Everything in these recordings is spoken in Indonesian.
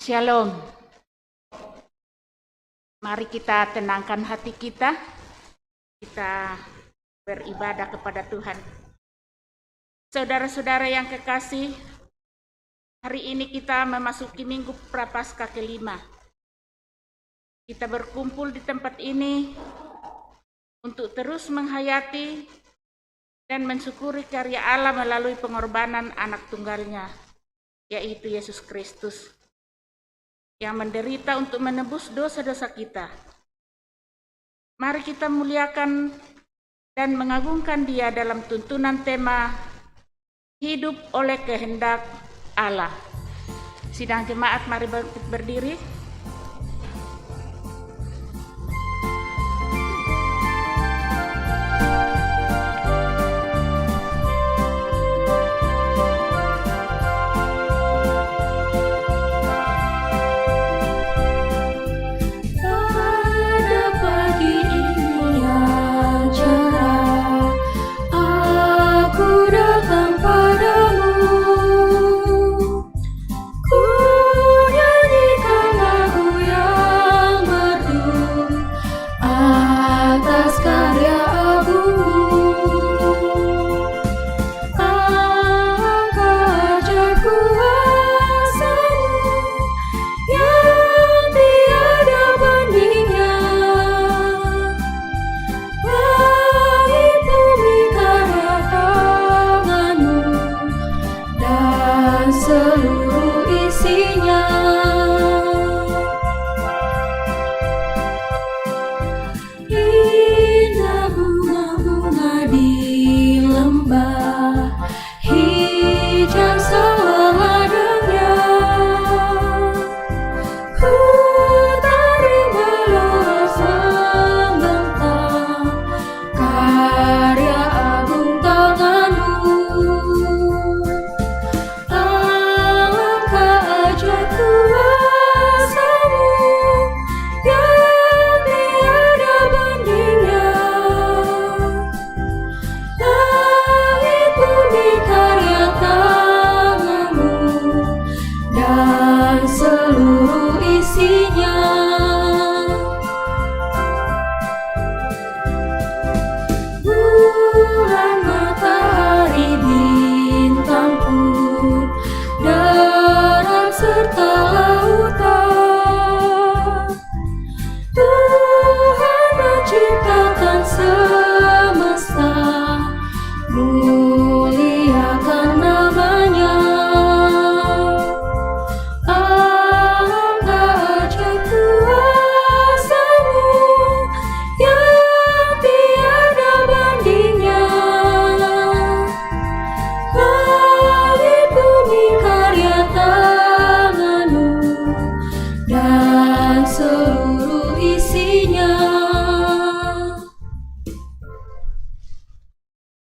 Shalom. Mari kita tenangkan hati kita. Kita beribadah kepada Tuhan. Saudara-saudara yang kekasih, hari ini kita memasuki Minggu Prapaskah kelima. Kita berkumpul di tempat ini untuk terus menghayati dan mensyukuri karya Allah melalui pengorbanan anak tunggalnya, yaitu Yesus Kristus, yang menderita untuk menebus dosa-dosa kita. Mari kita muliakan dan mengagungkan Dia dalam tuntunan tema hidup oleh kehendak Allah. Sidang jemaat, mari berdiri.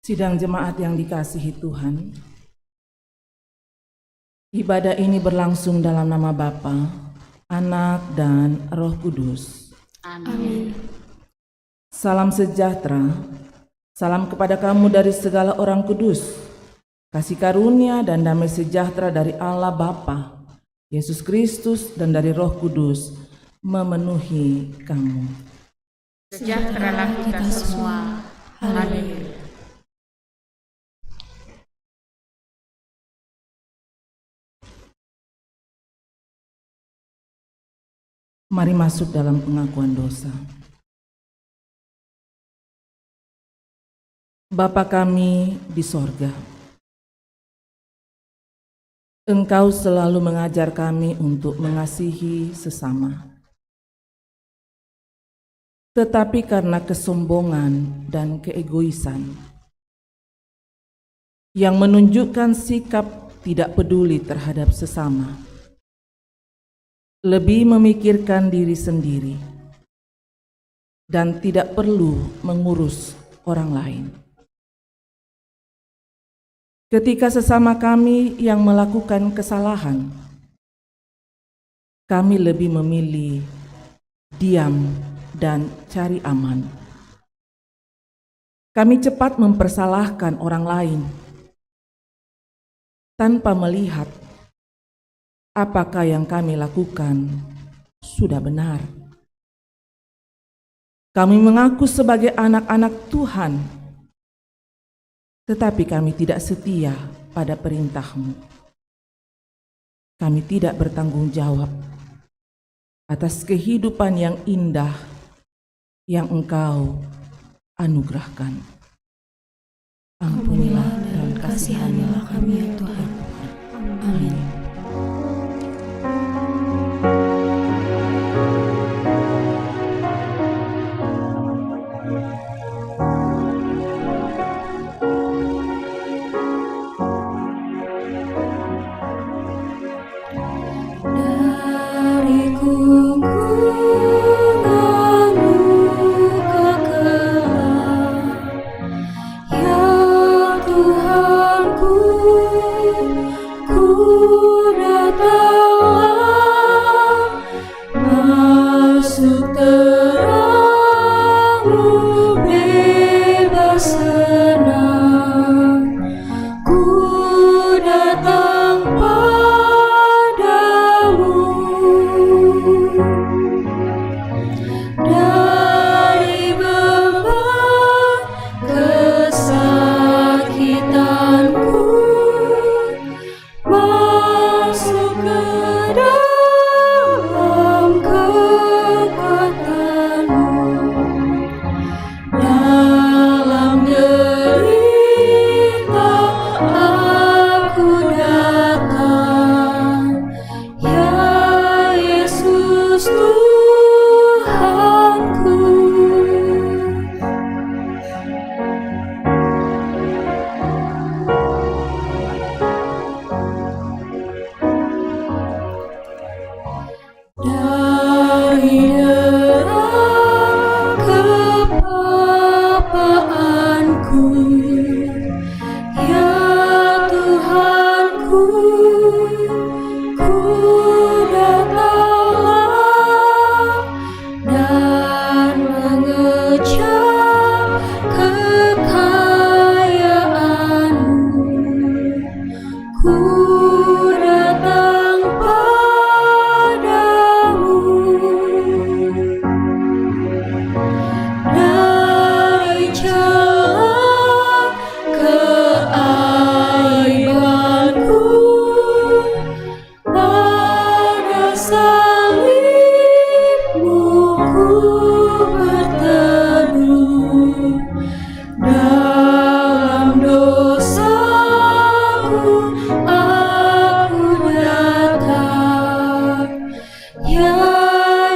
Sidang jemaat yang dikasihi Tuhan, ibadah ini berlangsung dalam nama Bapa, Anak, dan Roh Kudus. Amin. Salam sejahtera, salam kepada kamu dari segala orang kudus, kasih karunia dan damai sejahtera dari Allah Bapa, Yesus Kristus, dan dari Roh Kudus memenuhi kamu. Sejahteralah kita semua. Haleluya. Mari masuk dalam pengakuan dosa. Bapa kami di sorga, Engkau selalu mengajar kami untuk mengasihi sesama. Tetapi karena kesombongan dan keegoisan yang menunjukkan sikap tidak peduli terhadap sesama, lebih memikirkan diri sendiri, dan tidak perlu mengurus orang lain. Ketika sesama kami yang melakukan kesalahan, kami lebih memilih diam dan cari aman. Kami cepat mempersalahkan orang lain tanpa melihat apakah yang kami lakukan sudah benar. Kami mengaku sebagai anak-anak Tuhan, tetapi kami tidak setia pada perintah-Mu. Kami tidak bertanggung jawab atas kehidupan yang indah yang Engkau anugerahkan. Ampunilah dan kasihanilah kami ya Tuhan. Amin. Dari gunggungan luka kelam, ya Tuhanku, ku datanglah, masuk terang-Mu bebas senang, ku datang padamu. Dari beban kesakitanku, masuk ke dalam kekuatan-Mu. Dalam derita aku datang, ya Yesus Tuhanku. Dari derang kepapaanku, ya Tuhanku, ku datanglah dan mengecap kekayaan-Mu. Ku datang padamu. Dari celah keaibanku, pada salib-Mu ku berteduh. Dalam dosaku aku datang, ya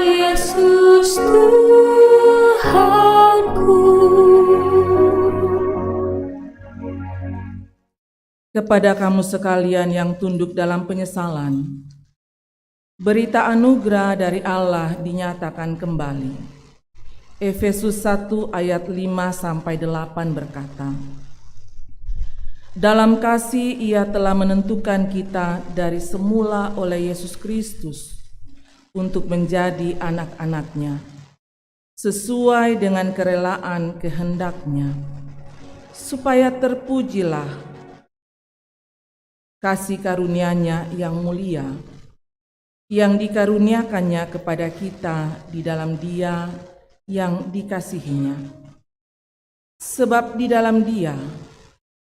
Yesus Tuhanku. Kepada kamu sekalian yang tunduk dalam penyesalan, berita anugerah dari Allah dinyatakan kembali. Efesus 1 ayat 5-8 berkata, dalam kasih Ia telah menentukan kita dari semula oleh Yesus Kristus untuk menjadi anak-anak-Nya, sesuai dengan kerelaan kehendak-Nya, supaya terpujilah kasih karunia-Nya yang mulia, yang dikaruniakannya kepada kita di dalam Dia yang dikasihinya. Sebab di dalam Dia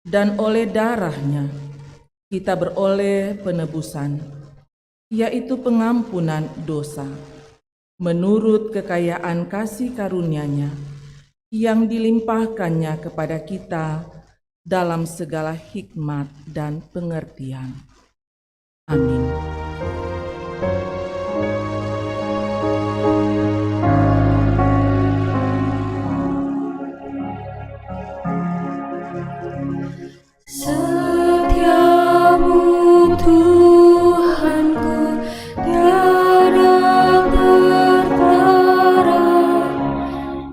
dan oleh darah-Nya kita beroleh penebusan, yaitu pengampunan dosa, menurut kekayaan kasih karunia-Nya yang dilimpahkannya kepada kita dalam segala hikmat dan pengertian. Amin. Setiamu Tuhanku, tiada tertara.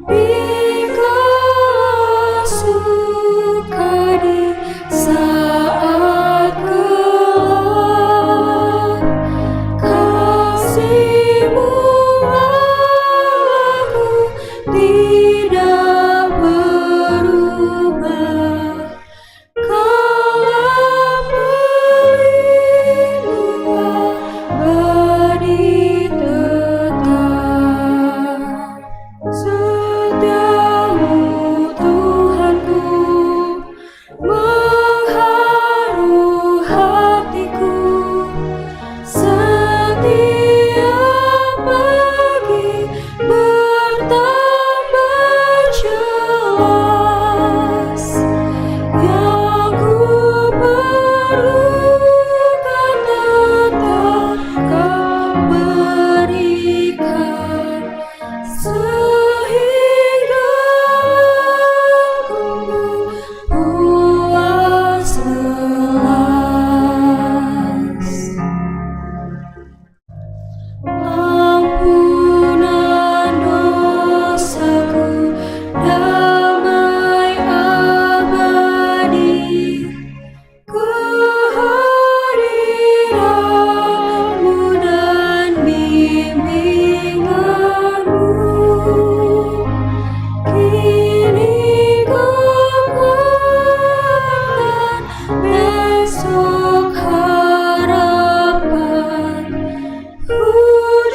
Berikanlah suka di saat gelap.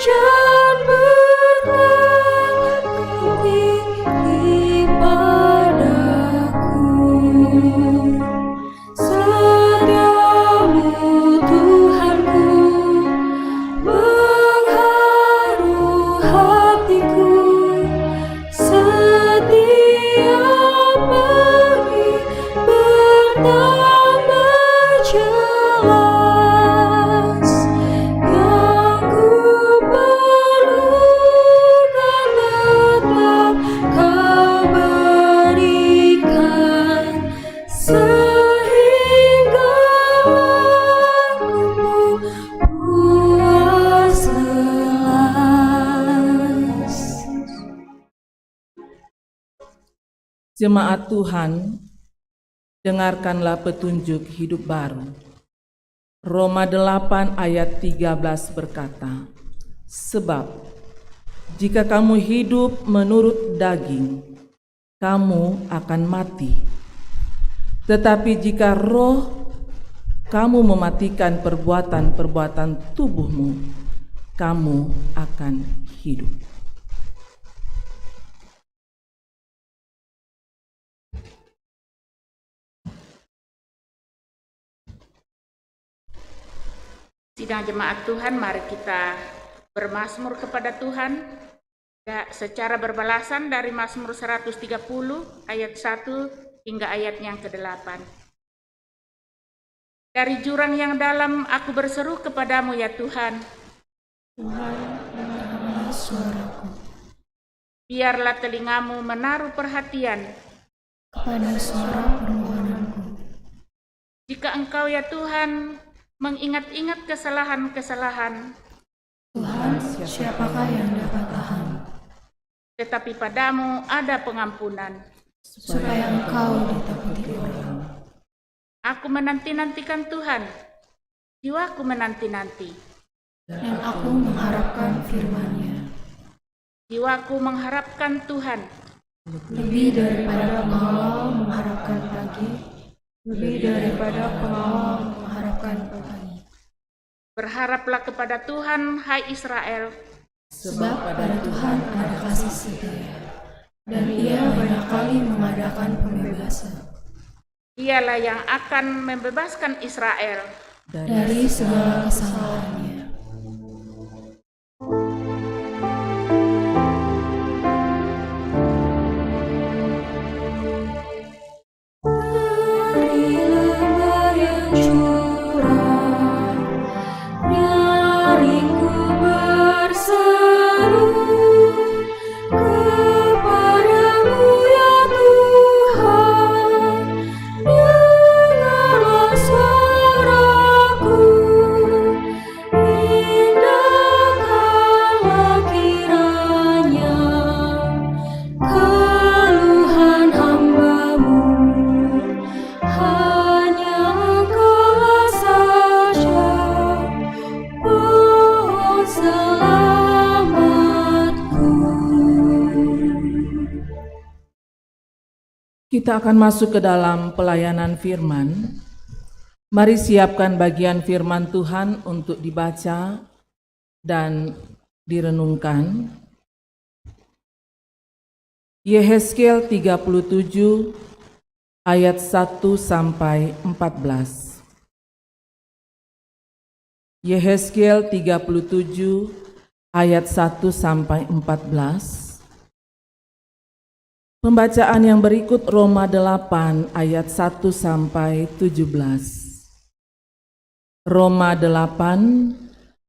hujan berkati padaku. Setiamu Tuhanku mengharu hatiku. Setiap pagi bertambah jelas. Yang ku perlukan tetap Kau berikan, sehingga aku puas lelas. Jemaat Tuhan, dengarkanlah petunjuk hidup baru. Roma 8 ayat 13 berkata, sebab jika kamu hidup menurut daging, kamu akan mati. Tetapi jika roh kamu mematikan perbuatan-perbuatan tubuhmu, kamu akan hidup. Sidang jemaat Tuhan, mari kita bermazmur kepada Tuhan secara berbalasan dari Mazmur 130 ayat 1 hingga ayat yang ke-8. Dari jurang yang dalam aku berseru kepadamu ya Tuhan. Tuhan, dengarkanlah suaraku. Biarlah telingamu menaruh perhatian Kepada suara permohonanku. jika Engkau ya Tuhan mengingat-ingat kesalahan-kesalahan, Tuhan, siapakah yang dapat tahan? tetapi padamu ada pengampunan. Supaya Engkau ditakuti orang. Aku menanti-nantikan Tuhan, jiwaku menanti-nanti. Dan aku mengharapkan firman-Nya. Jiwaku mengharapkan Tuhan, Lebih daripada pengawal mengharapkan pagi, lebih daripada pengawal mengharapkan pagi. berharaplah kepada Tuhan, hai Israel, Sebab pada Tuhan ada kasih setia, dan Ia banyak kali mengadakan pembebasan Dialah yang akan membebaskan Israel. dari segala kesalahannya. Dari lembah yang curam, nyaringku berseru kepadamu ya Tuhan. Dengarlah suaraku, indahkanlah kiranya keluhan hamba-Mu. Hanya Engkau saja pohon selamatku. Kita akan masuk ke dalam pelayanan firman. Mari siapkan bagian firman Tuhan untuk dibaca dan direnungkan. Yehezkiel 37 ayat 1 sampai 14. Yehezkiel 37 ayat 1 sampai 14. Pembacaan yang berikut Roma 8 ayat 1 sampai 17. Roma 8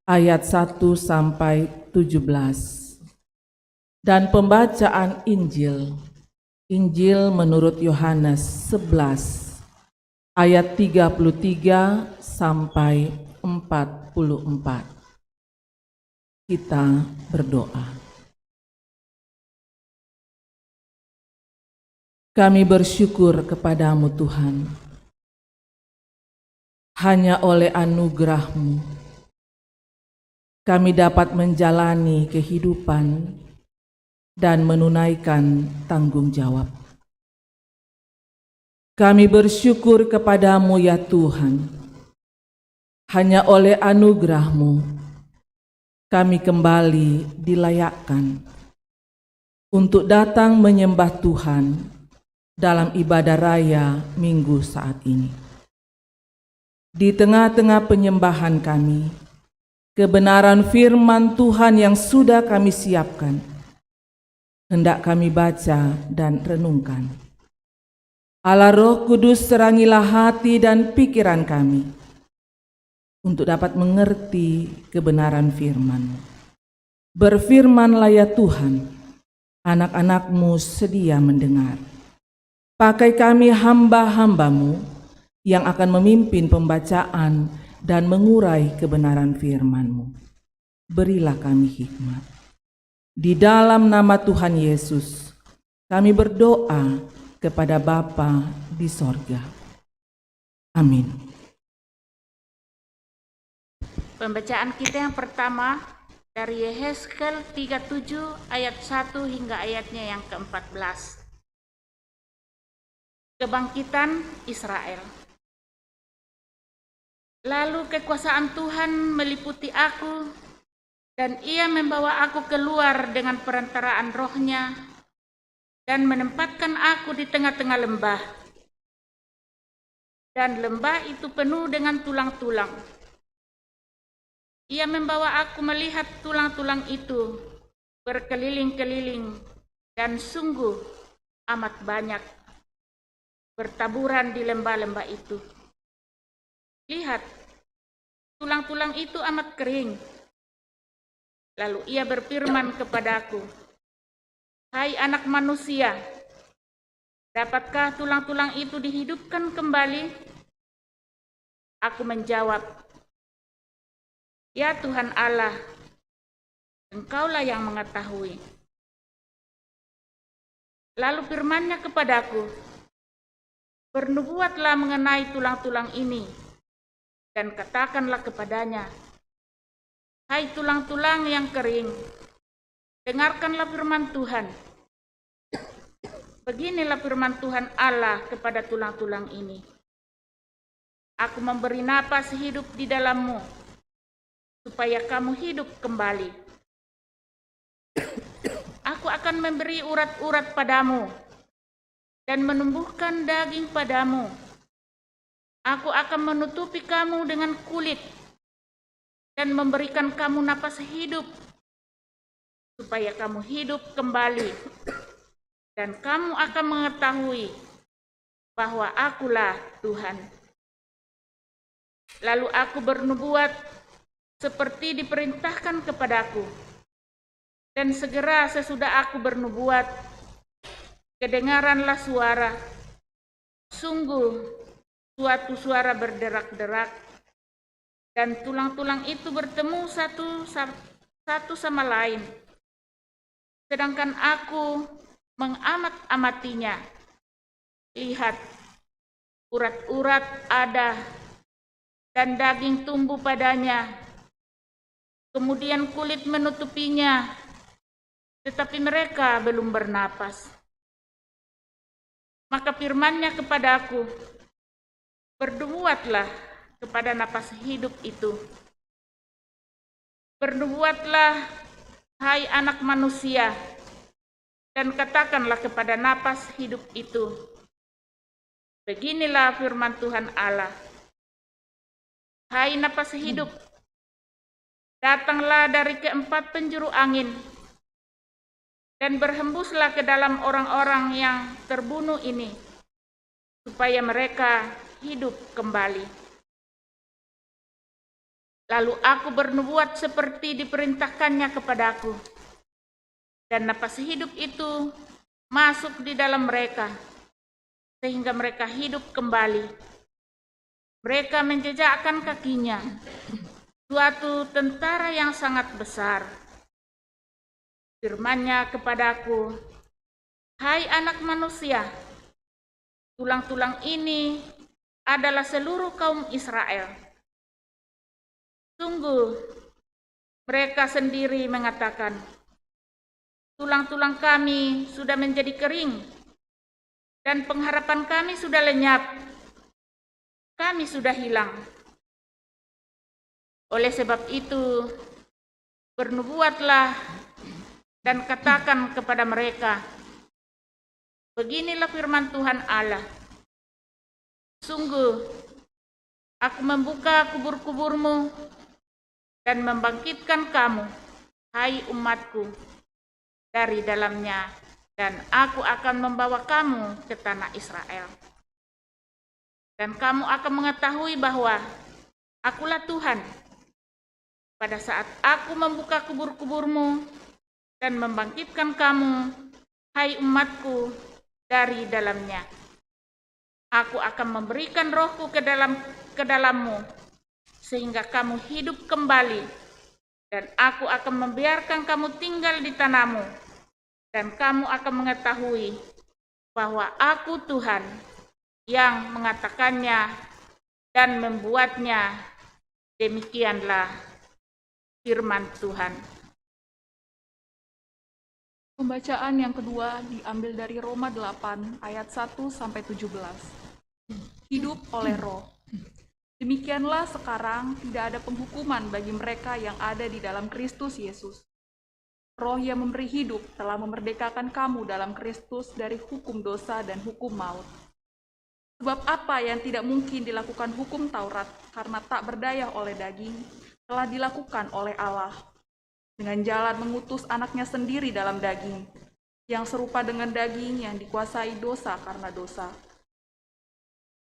ayat 1 sampai 17. Dan pembacaan Injil menurut Yohanes 11 ayat 33 sampai 44. Kita berdoa. Kami bersyukur kepadamu Tuhan. Hanya oleh anugerah-Mu kami dapat menjalani kehidupan dan menunaikan tanggung jawab. Kami bersyukur kepadamu ya Tuhan. Hanya oleh anugerah-Mu kami kembali dilayakkan untuk datang menyembah Tuhan dalam ibadah raya Minggu saat ini. Di tengah-tengah penyembahan kami, kebenaran firman Tuhan yang sudah kami siapkan, hendak kami baca dan renungkan. Allah Roh Kudus, serangilah hati dan pikiran kami, untuk dapat mengerti kebenaran firman-Mu. Berfirmanlah ya Tuhan, anak-anak-Mu sedia mendengar. Pakai kami hamba-hamba-Mu yang akan memimpin pembacaan dan mengurai kebenaran firman-Mu. Berilah kami hikmat. Di dalam nama Tuhan Yesus, kami berdoa kepada Bapa di sorga. Amin. Pembacaan kita yang pertama dari Yehezkel 37 ayat 1 hingga ayatnya yang ke-14. Kebangkitan Israel. Lalu kekuasaan Tuhan meliputi aku, dan Ia membawa aku keluar dengan perantaraan Roh-Nya dan menempatkan aku di tengah-tengah lembah. Dan lembah itu penuh dengan tulang-tulang. Ia membawa aku melihat tulang-tulang itu berkeliling-keliling, dan sungguh amat banyak bertaburan di lembah-lembah itu. Lihat, tulang-tulang itu amat kering. Lalu Ia berfirman kepadaku, "Hai anak manusia, dapatkah tulang-tulang itu dihidupkan kembali?" Aku menjawab, "Ya Tuhan Allah, Engkaulah yang mengetahui." Lalu firman-Nya kepadaku, "Bernubuatlah mengenai tulang-tulang ini, dan katakanlah kepadanya, hai tulang-tulang yang kering, dengarkanlah firman Tuhan. Beginilah firman Tuhan Allah kepada tulang-tulang ini. Aku memberi napas hidup di dalammu, supaya kamu hidup kembali. Aku akan memberi urat-urat padamu, dan menumbuhkan daging padamu. Aku akan menutupi kamu dengan kulit, dan memberikan kamu napas hidup, supaya kamu hidup kembali, dan kamu akan mengetahui bahwa Akulah Tuhan." Lalu aku bernubuat seperti diperintahkan kepadaku, dan segera sesudah aku bernubuat, kedengaranlah suara, sungguh suatu suara berderak-derak, dan tulang-tulang itu bertemu satu sama lain. Sedangkan aku mengamat-amatinya, lihat, urat-urat ada, dan daging tumbuh padanya. Kemudian kulit menutupinya, tetapi mereka belum bernapas. Maka firman-Nya kepadaku, "Bernubuatlah kepada napas hidup itu. Bernubuatlah, hai anak manusia, dan katakanlah kepada napas hidup itu, beginilah firman Tuhan Allah. Hai napas hidup, datanglah dari keempat penjuru angin, dan berhembuslah ke dalam orang-orang yang terbunuh ini, supaya mereka hidup kembali." Lalu aku bernubuat seperti diperintahkannya kepadaku, dan napas hidup itu masuk di dalam mereka, sehingga mereka hidup kembali. Mereka menjejakkan kakinya, suatu tentara yang sangat besar. Firman-Nya kepadaku, "Hai anak manusia, tulang-tulang ini adalah seluruh kaum Israel. Sungguh, mereka sendiri mengatakan, tulang-tulang kami sudah menjadi kering, dan pengharapan kami sudah lenyap. Kami sudah hilang. Oleh sebab itu, bernubuatlah dan katakan kepada mereka, beginilah firman Tuhan Allah. Sungguh, aku membuka kubur-kuburmu dan membangkitkan kamu, hai umatku, dari dalamnya, dan aku akan membawa kamu ke tanah Israel. Dan kamu akan mengetahui bahwa akulah Tuhan, pada saat aku membuka kubur-kuburmu dan membangkitkan kamu, hai umatku, dari dalamnya. Aku akan memberikan rohku ke dalammu, sehingga kamu hidup kembali, dan aku akan membiarkan kamu tinggal di tanahmu, dan kamu akan mengetahui bahwa aku Tuhan yang mengatakannya dan membuatnya. Demikianlah firman Tuhan. Pembacaan yang kedua diambil dari Roma 8 ayat 1 sampai 17. Hidup oleh roh. Demikianlah sekarang tidak ada penghukuman bagi mereka yang ada di dalam Kristus Yesus. Roh yang memberi hidup telah memerdekakan kamu dalam Kristus dari hukum dosa dan hukum maut. Sebab apa yang tidak mungkin dilakukan hukum Taurat karena tak berdaya oleh daging, telah dilakukan oleh Allah dengan jalan mengutus anaknya sendiri dalam daging, yang serupa dengan daging yang dikuasai dosa karena dosa.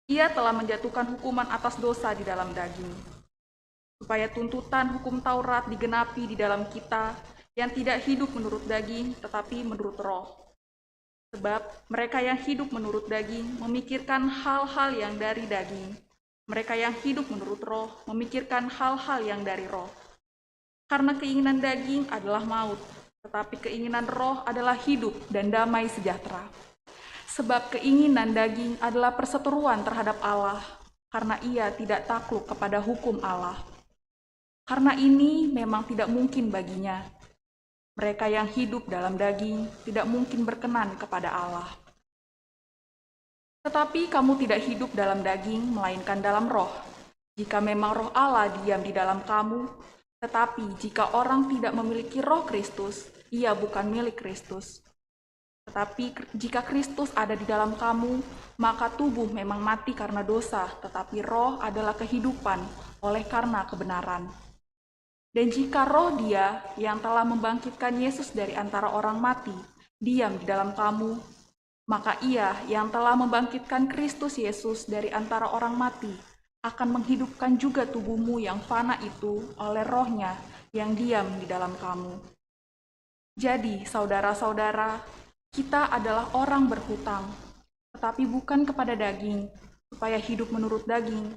Ia telah menjatuhkan hukuman atas dosa di dalam daging, supaya tuntutan hukum Taurat digenapi di dalam kita yang tidak hidup menurut daging, tetapi menurut roh. Sebab mereka yang hidup menurut daging memikirkan hal-hal yang dari daging. Mereka yang hidup menurut roh memikirkan hal-hal yang dari roh. Karena keinginan daging adalah maut, tetapi keinginan roh adalah hidup dan damai sejahtera. Sebab keinginan daging adalah perseteruan terhadap Allah, karena ia tidak takluk kepada hukum Allah. Karena ini memang tidak mungkin baginya. Mereka yang hidup dalam daging tidak mungkin berkenan kepada Allah. Tetapi kamu tidak hidup dalam daging, melainkan dalam roh. Jika memang roh Allah diam di dalam kamu, tetapi jika orang tidak memiliki roh Kristus, ia bukan milik Kristus. Tetapi jika Kristus ada di dalam kamu, maka tubuh memang mati karena dosa, tetapi roh adalah kehidupan oleh karena kebenaran. Dan jika roh Dia yang telah membangkitkan Yesus dari antara orang mati diam di dalam kamu, maka Ia yang telah membangkitkan Kristus Yesus dari antara orang mati akan menghidupkan juga tubuhmu yang fana itu oleh roh-Nya yang diam di dalam kamu. Jadi, saudara-saudara, kita adalah orang berhutang, tetapi bukan kepada daging, supaya hidup menurut daging.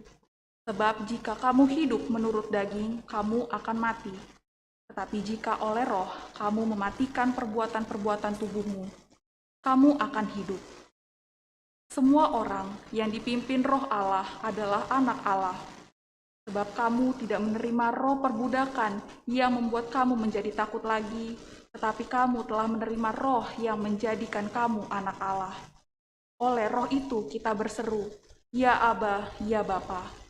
Sebab jika kamu hidup menurut daging, kamu akan mati. Tetapi jika oleh roh, kamu mematikan perbuatan-perbuatan tubuhmu, kamu akan hidup. Semua orang yang dipimpin roh Allah adalah anak Allah. Sebab kamu tidak menerima roh perbudakan yang membuat kamu menjadi takut lagi, tetapi kamu telah menerima roh yang menjadikan kamu anak Allah. Oleh roh itu kita berseru, Ya Aba, Ya Bapa.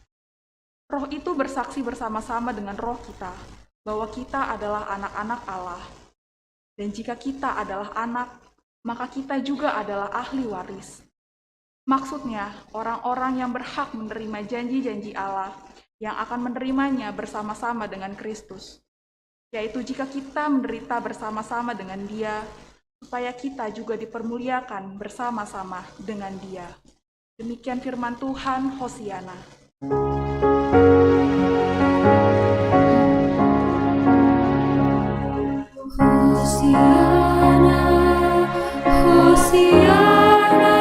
Roh itu bersaksi bersama-sama dengan roh kita, bahwa kita adalah anak-anak Allah. Dan jika kita adalah anak, maka kita juga adalah ahli waris. Maksudnya, orang-orang yang berhak menerima janji-janji Allah, yang akan menerimanya bersama-sama dengan Kristus. Yaitu jika kita menderita bersama-sama dengan Dia, supaya kita juga dipermuliakan bersama-sama dengan Dia. Demikian firman Tuhan, Hosiana. Hosiana, Hosiana,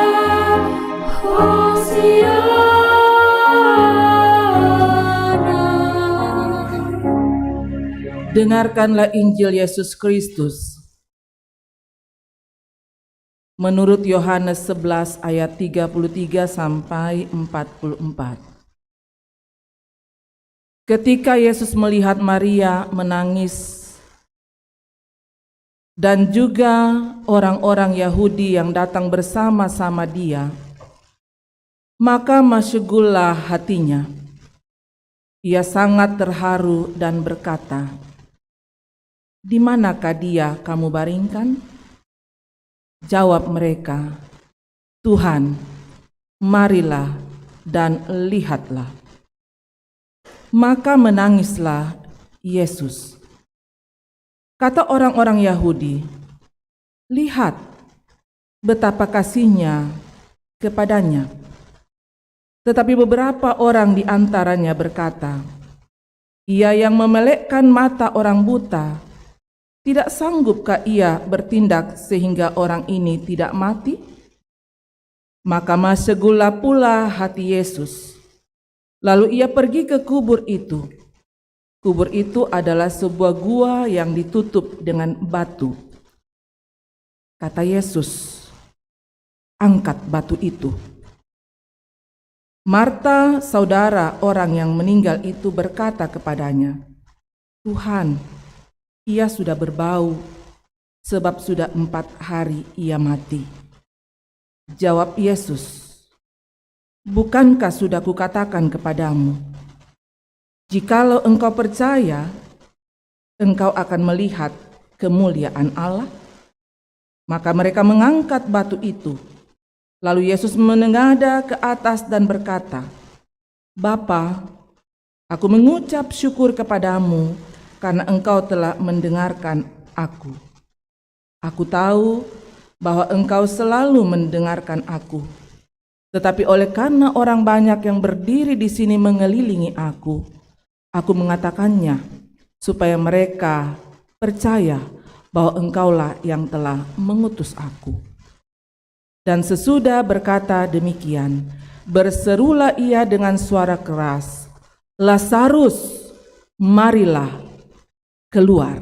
Hosiana. Dengarkanlah Injil Yesus Kristus menurut Yohanes 11 ayat 33 sampai 44. Ketika Yesus melihat Maria menangis dan juga orang-orang Yahudi yang datang bersama-sama dia, maka masyhurlah hatinya. Ia sangat terharu dan berkata, Di manakah dia kamu baringkan?" Jawab mereka, "Tuhan, marilah dan lihatlah." Maka menangislah Yesus. Kata orang-orang Yahudi, "Lihat betapa kasihnya kepadanya." Tetapi beberapa orang di antaranya berkata, "Ia yang memelekkan mata orang buta, tidak sanggupkah ia bertindak sehingga orang ini tidak mati?" Maka masegullah pula hati Yesus. Lalu ia pergi ke kubur itu. Kubur itu adalah sebuah gua yang ditutup dengan batu. Kata Yesus, "Angkat batu itu." Marta, saudara orang yang meninggal itu, berkata kepadanya, "Tuhan, ia sudah berbau, sebab sudah 4 hari ia mati." Jawab Yesus, "Bukankah sudah kukatakan kepadamu, jikalau engkau percaya, engkau akan melihat kemuliaan Allah?" Maka mereka mengangkat batu itu. Lalu Yesus menengadah ke atas dan berkata, "Bapa, aku mengucap syukur kepadamu karena engkau telah mendengarkan aku. Aku tahu bahwa engkau selalu mendengarkan aku. Tetapi oleh karena orang banyak yang berdiri di sini mengelilingi aku mengatakannya, supaya mereka percaya bahwa engkaulah yang telah mengutus aku." Dan sesudah berkata demikian, berserulah ia dengan suara keras, "Lazarus, marilah keluar."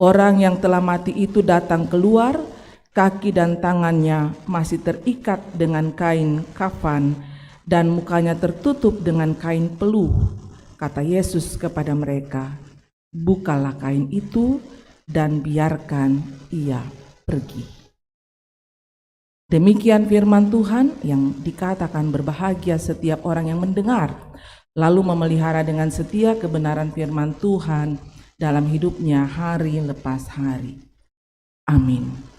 Orang yang telah mati itu datang keluar, kaki dan tangannya masih terikat dengan kain kafan dan mukanya tertutup dengan kain peluh. Kata Yesus kepada mereka, "Bukalah kain itu dan biarkan ia pergi." Demikian firman Tuhan yang dikatakan berbahagia setiap orang yang mendengar, lalu memelihara dengan setia kebenaran firman Tuhan dalam hidupnya hari lepas hari. Amin.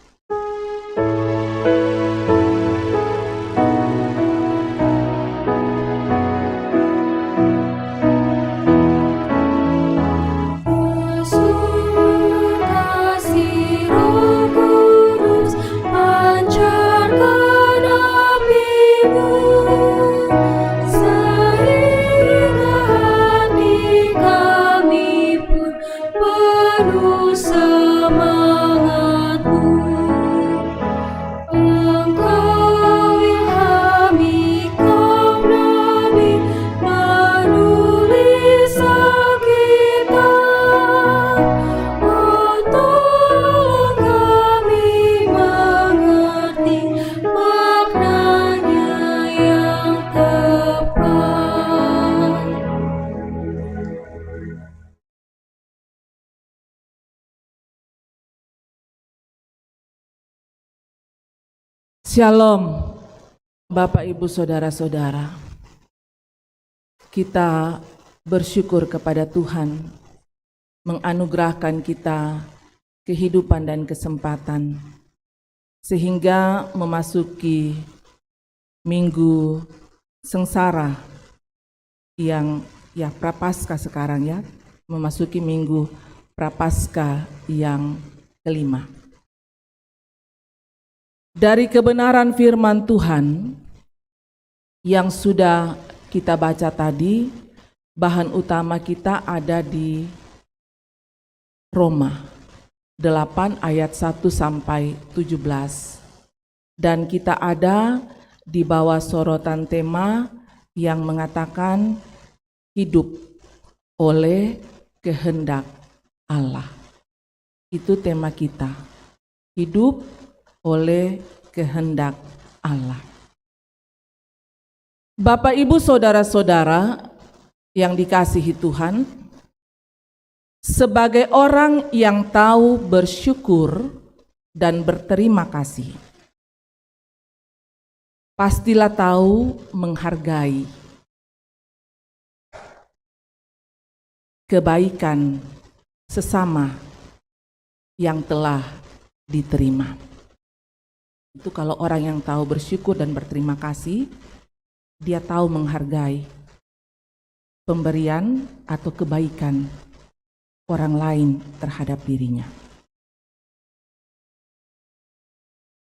Shalom, Bapak, Ibu, Saudara-saudara. Kita bersyukur kepada Tuhan menganugerahkan kita kehidupan dan kesempatan sehingga memasuki minggu sengsara yang Prapaskah sekarang memasuki minggu Prapaskah yang kelima. Dari kebenaran firman Tuhan yang sudah kita baca tadi, bahan utama kita ada di Roma 8 ayat 1 sampai 17. Dan kita ada di bawah sorotan tema yang mengatakan hidup oleh kehendak Allah. Itu tema kita. Hidup oleh kehendak Allah. Bapak, Ibu, Saudara-saudara yang dikasihi Tuhan, sebagai orang yang tahu bersyukur dan berterima kasih, pastilah tahu menghargai kebaikan sesama yang telah diterima. Itu kalau orang yang tahu bersyukur dan berterima kasih, dia tahu menghargai pemberian atau kebaikan orang lain terhadap dirinya.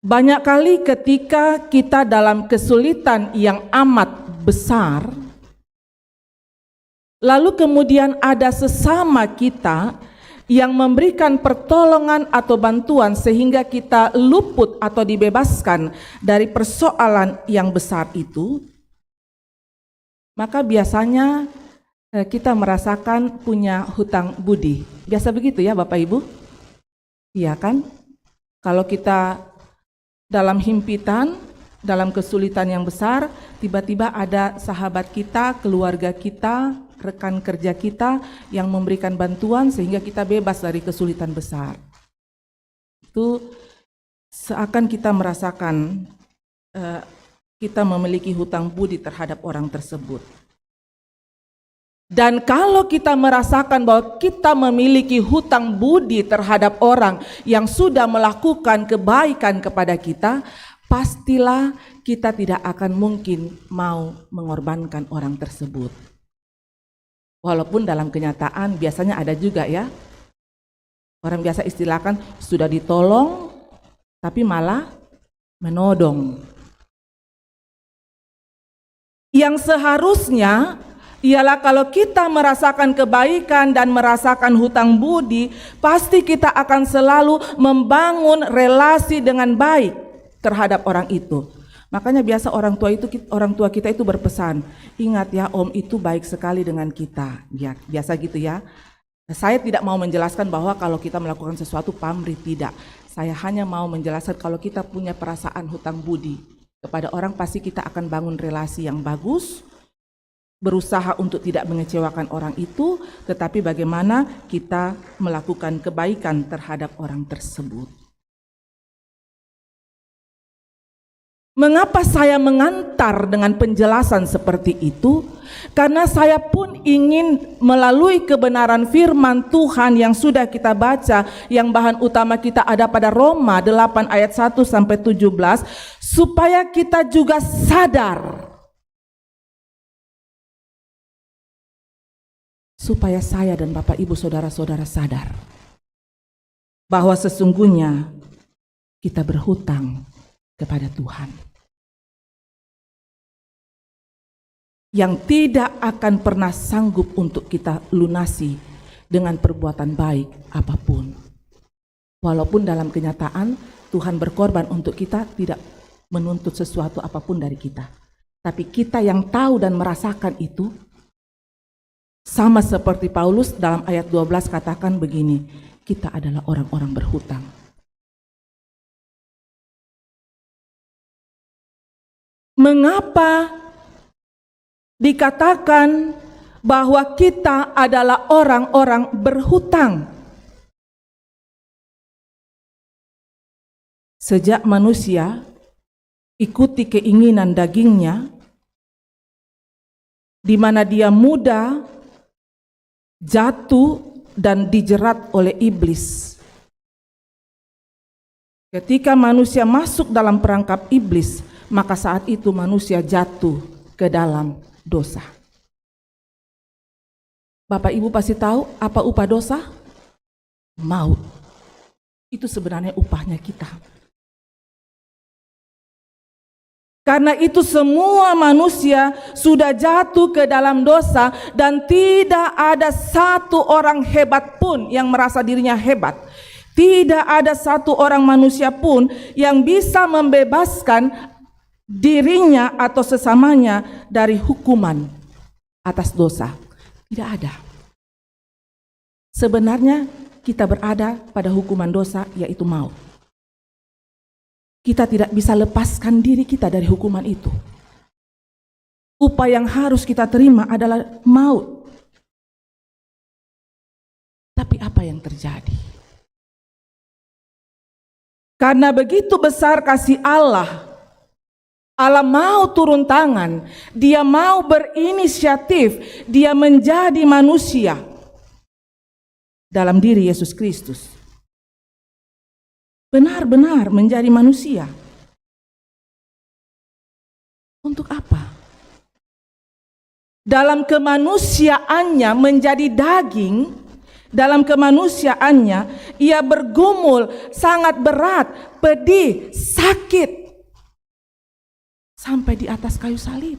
Banyak kali ketika kita dalam kesulitan yang amat besar, lalu kemudian ada sesama kita yang memberikan pertolongan atau bantuan sehingga kita luput atau dibebaskan dari persoalan yang besar itu, maka biasanya kita merasakan punya hutang budi. Biasa begitu ya Bapak Ibu? Iya kan? Kalau kita dalam himpitan, dalam kesulitan yang besar, tiba-tiba ada sahabat kita, keluarga kita, rekan kerja kita yang memberikan bantuan sehingga kita bebas dari kesulitan besar. Itu seakan kita merasakan kita memiliki hutang budi terhadap orang tersebut. Dan kalau kita merasakan bahwa kita memiliki hutang budi terhadap orang yang sudah melakukan kebaikan kepada kita, pastilah kita tidak akan mungkin mau mengorbankan orang tersebut. Walaupun dalam kenyataan biasanya ada juga ya, orang biasa istilahkan sudah ditolong tapi malah menodong. Yang seharusnya ialah kalau kita merasakan kebaikan dan merasakan hutang budi, pasti kita akan selalu membangun relasi dengan baik terhadap orang itu. Makanya biasa orang tua kita itu berpesan, ingat ya, om itu baik sekali dengan kita. Ya, biasa gitu ya. Saya tidak mau menjelaskan bahwa kalau kita melakukan sesuatu pamrih, tidak. Saya hanya mau menjelaskan kalau kita punya perasaan hutang budi kepada orang, pasti kita akan bangun relasi yang bagus, berusaha untuk tidak mengecewakan orang itu, tetapi bagaimana kita melakukan kebaikan terhadap orang tersebut. Mengapa saya mengantar dengan penjelasan seperti itu? Karena saya pun ingin melalui kebenaran firman Tuhan yang sudah kita baca, yang bahan utama kita ada pada Roma 8 ayat 1 sampai 17, supaya kita juga sadar, supaya saya dan Bapak Ibu saudara-saudara sadar bahwa sesungguhnya kita berhutang kepada Tuhan yang tidak akan pernah sanggup untuk kita lunasi dengan perbuatan baik apapun. Walaupun dalam kenyataan Tuhan berkorban untuk kita, tidak menuntut sesuatu apapun dari kita. Tapi kita yang tahu dan merasakan itu, sama seperti Paulus dalam ayat 12 katakan begini, kita adalah orang-orang berhutang. Mengapa dikatakan bahwa kita adalah orang-orang berhutang? Sejak manusia ikuti keinginan dagingnya, di mana dia mudah jatuh dan dijerat oleh iblis. Ketika manusia masuk dalam perangkap iblis, maka saat itu manusia jatuh ke dalam dosa. Bapak Ibu pasti tahu apa upah dosa? Maut. Itu sebenarnya upahnya kita. Karena itu semua manusia sudah jatuh ke dalam dosa dan tidak ada satu orang hebat pun yang merasa dirinya hebat. Tidak ada satu orang manusia pun yang bisa membebaskan dirinya atau sesamanya dari hukuman atas dosa. Tidak ada. Sebenarnya kita berada pada hukuman dosa, yaitu maut. Kita tidak bisa lepaskan diri kita dari hukuman itu. Upah yang harus kita terima adalah maut. Tapi apa yang terjadi? Karena begitu besar kasih Allah, Allah mau turun tangan, Dia mau berinisiatif, Dia menjadi manusia dalam diri Yesus Kristus. benar-benar menjadi manusia. Untuk apa? Dalam kemanusiaannya menjadi daging, dalam kemanusiaannya ia bergumul sangat berat, pedih, sakit, sampai di atas kayu salib.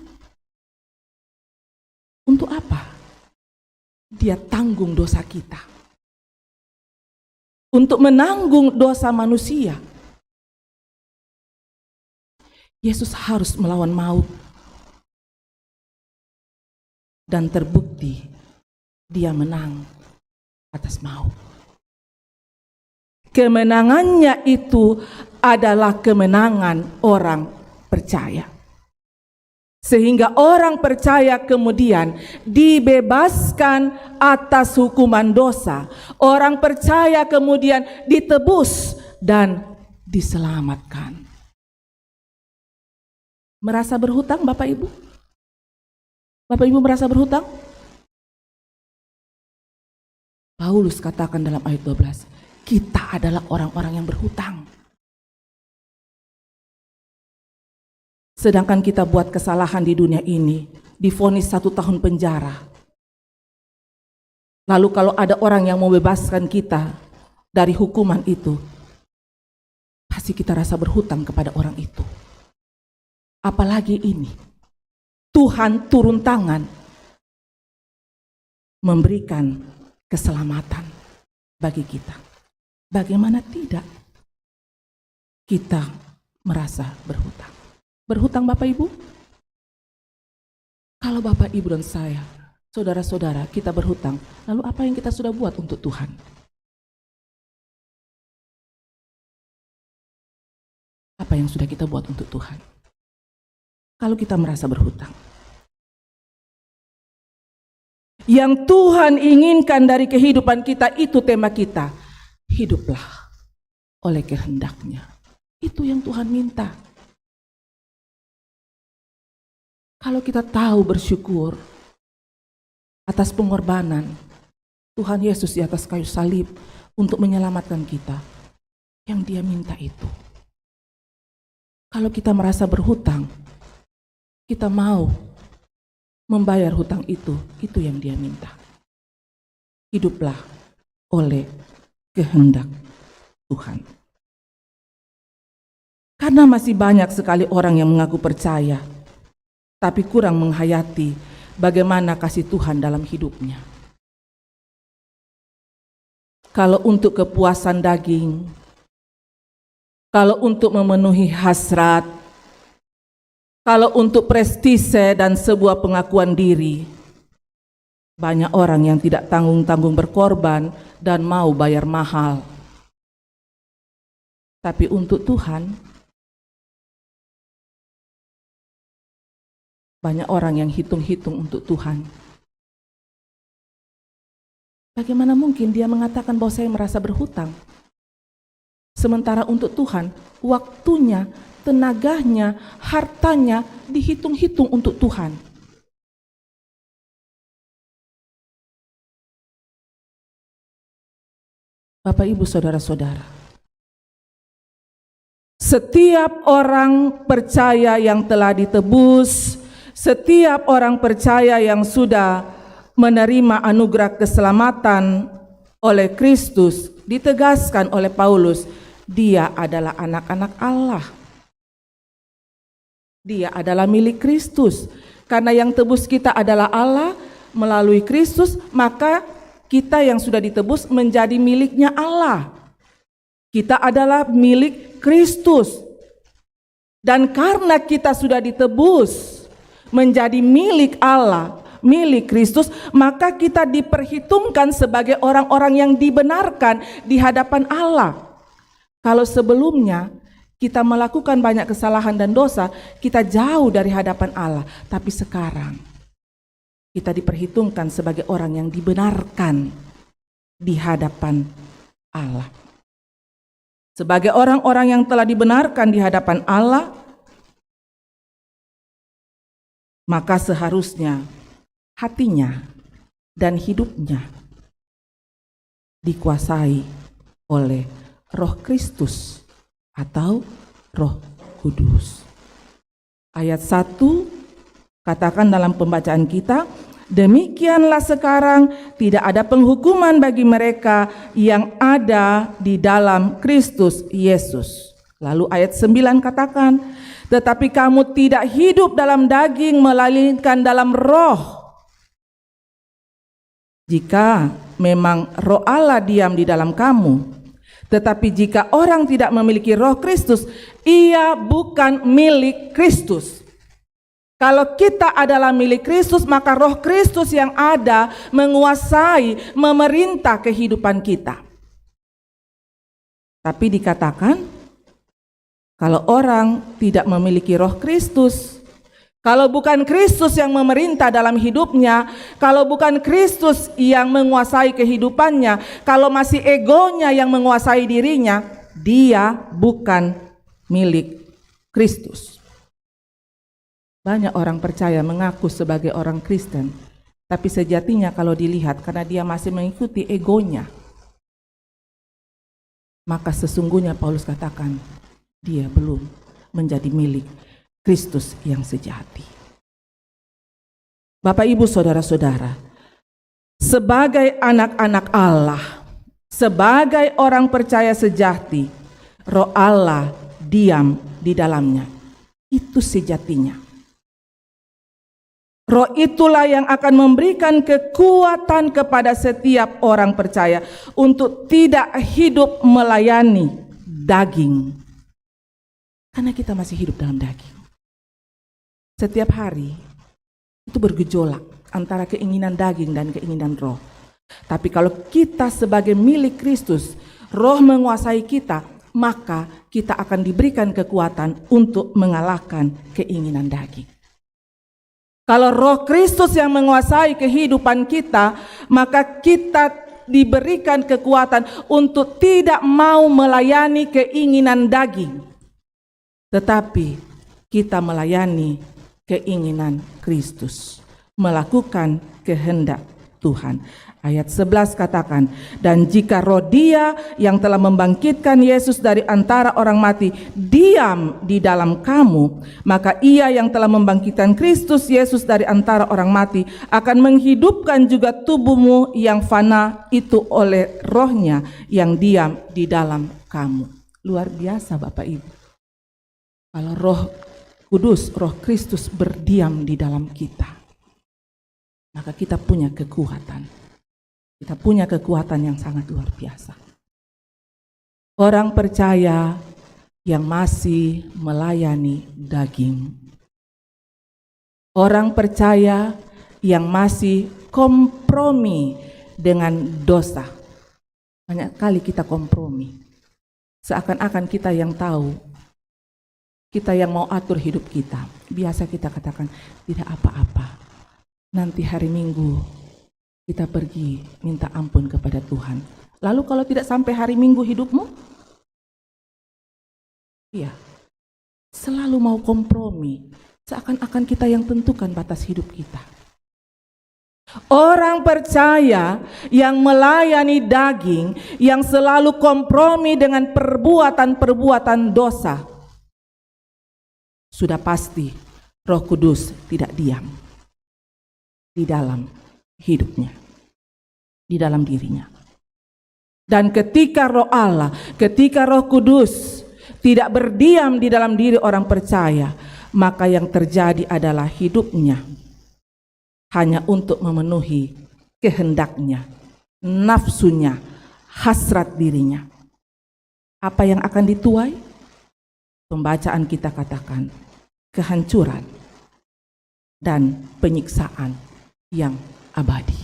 Untuk apa? Dia tanggung dosa kita. Untuk menanggung dosa manusia, Yesus harus melawan maut. Dan terbukti dia menang atas maut. Kemenangannya itu adalah kemenangan orang percaya. Sehingga orang percaya kemudian dibebaskan atas hukuman dosa. Orang percaya kemudian ditebus dan diselamatkan. Merasa berhutang Bapak Ibu? Bapak Ibu merasa berhutang? Paulus katakan dalam ayat 12, kita adalah orang-orang yang berhutang. Sedangkan kita buat kesalahan di dunia ini, divonis 1 tahun penjara. Lalu kalau ada orang yang mau bebaskan kita dari hukuman itu, pasti kita rasa berhutang kepada orang itu. Apalagi ini, Tuhan turun tangan memberikan keselamatan bagi kita. Bagaimana tidak kita merasa berhutang? Berhutang Bapak Ibu? Kalau Bapak Ibu dan saya, saudara-saudara, kita berhutang, lalu apa yang kita sudah buat untuk Tuhan? Apa yang sudah kita buat untuk Tuhan? Kalau kita merasa berhutang. Yang Tuhan inginkan dari kehidupan kita, itu tema kita. Hiduplah oleh kehendak-Nya. Itu yang Tuhan minta. Kalau kita tahu bersyukur atas pengorbanan Tuhan Yesus di atas kayu salib untuk menyelamatkan kita, yang Dia minta itu. Kalau kita merasa berhutang, kita mau membayar hutang itu yang Dia minta. Hiduplah oleh kehendak Tuhan. Karena masih banyak sekali orang yang mengaku percaya, tapi kurang menghayati bagaimana kasih Tuhan dalam hidupnya. Kalau untuk kepuasan daging, kalau untuk memenuhi hasrat, kalau untuk prestise dan sebuah pengakuan diri, banyak orang yang tidak tanggung-tanggung berkorban dan mau bayar mahal. Tapi untuk Tuhan, banyak orang yang hitung-hitung untuk Tuhan. Bagaimana mungkin dia mengatakan bahwa saya merasa berhutang? Sementara untuk Tuhan, waktunya, tenaganya, hartanya dihitung-hitung untuk Tuhan. Bapak, Ibu, saudara-saudara, setiap orang percaya yang telah ditebus, setiap orang percaya yang sudah menerima anugerah keselamatan oleh Kristus, ditegaskan oleh Paulus, dia adalah anak-anak Allah. Dia adalah milik Kristus. Karena yang tebus kita adalah Allah melalui Kristus, maka kita yang sudah ditebus menjadi miliknya Allah. Kita adalah milik Kristus. Dan karena kita sudah ditebus menjadi milik Allah, milik Kristus, maka kita diperhitungkan sebagai orang-orang yang dibenarkan di hadapan Allah. Kalau sebelumnya kita melakukan banyak kesalahan dan dosa, kita jauh dari hadapan Allah. Tapi sekarang kita diperhitungkan sebagai orang yang dibenarkan di hadapan Allah. Sebagai orang-orang yang telah dibenarkan di hadapan Allah, maka seharusnya hatinya dan hidupnya dikuasai oleh Roh Kristus atau Roh Kudus. Ayat 1 katakan dalam pembacaan kita, demikianlah sekarang tidak ada penghukuman bagi mereka yang ada di dalam Kristus Yesus. Lalu ayat 9 katakan, tetapi kamu tidak hidup dalam daging melainkan dalam roh. Jika memang roh Allah diam di dalam kamu, tetapi jika orang tidak memiliki roh Kristus, ia bukan milik Kristus. Kalau kita adalah milik Kristus, maka roh Kristus yang ada menguasai, memerintah kehidupan kita. Tapi dikatakan, kalau orang tidak memiliki roh Kristus, kalau bukan Kristus yang memerintah dalam hidupnya, kalau bukan Kristus yang menguasai kehidupannya, kalau masih egonya yang menguasai dirinya, dia bukan milik Kristus. Banyak orang percaya mengaku sebagai orang Kristen, tapi sejatinya kalau dilihat karena dia masih mengikuti egonya, maka sesungguhnya Paulus katakan dia belum menjadi milik Kristus yang sejati. Bapak, Ibu, saudara-saudara, sebagai anak-anak Allah, sebagai orang percaya sejati, roh Allah diam di dalamnya. Itu sejatinya. Roh itulah yang akan memberikan kekuatan kepada setiap orang percaya untuk tidak hidup melayani daging. Karena kita masih hidup dalam daging. Setiap hari itu bergejolak antara keinginan daging dan keinginan roh. Tapi kalau kita sebagai milik Kristus, roh menguasai kita, maka kita akan diberikan kekuatan untuk mengalahkan keinginan daging. Kalau roh Kristus yang menguasai kehidupan kita, maka kita diberikan kekuatan untuk tidak mau melayani keinginan daging, tetapi kita melayani keinginan Kristus, melakukan kehendak Tuhan. Ayat 11 katakan, dan jika roh Dia yang telah membangkitkan Yesus dari antara orang mati diam di dalam kamu, maka Ia yang telah membangkitkan Kristus Yesus dari antara orang mati akan menghidupkan juga tubuhmu yang fana itu oleh rohnya yang diam di dalam kamu. Luar biasa Bapak Ibu. Kalau roh Kudus, roh Kristus berdiam di dalam kita, maka kita punya kekuatan. Kita punya kekuatan yang sangat luar biasa. Orang percaya yang masih melayani daging. Orang percaya yang masih kompromi dengan dosa. Banyak kali kita kompromi. Seakan-akan kita yang tahu. Kita yang mau atur hidup kita. Biasa kita katakan, tidak apa-apa. Nanti hari Minggu kita pergi minta ampun kepada Tuhan. Lalu kalau tidak sampai hari Minggu hidupmu? Iya. Selalu mau kompromi. Seakan-akan kita yang tentukan batas hidup kita. Orang percaya yang melayani daging, yang selalu kompromi dengan perbuatan-perbuatan dosa, sudah pasti Roh Kudus tidak diam di dalam hidupnya, di dalam dirinya. Dan ketika Roh Allah, ketika Roh Kudus tidak berdiam di dalam diri orang percaya, maka yang terjadi adalah hidupnya hanya untuk memenuhi kehendaknya, nafsunya, hasrat dirinya. Apa yang akan dituai? Pembacaan kita katakan kehancuran dan penyiksaan yang abadi.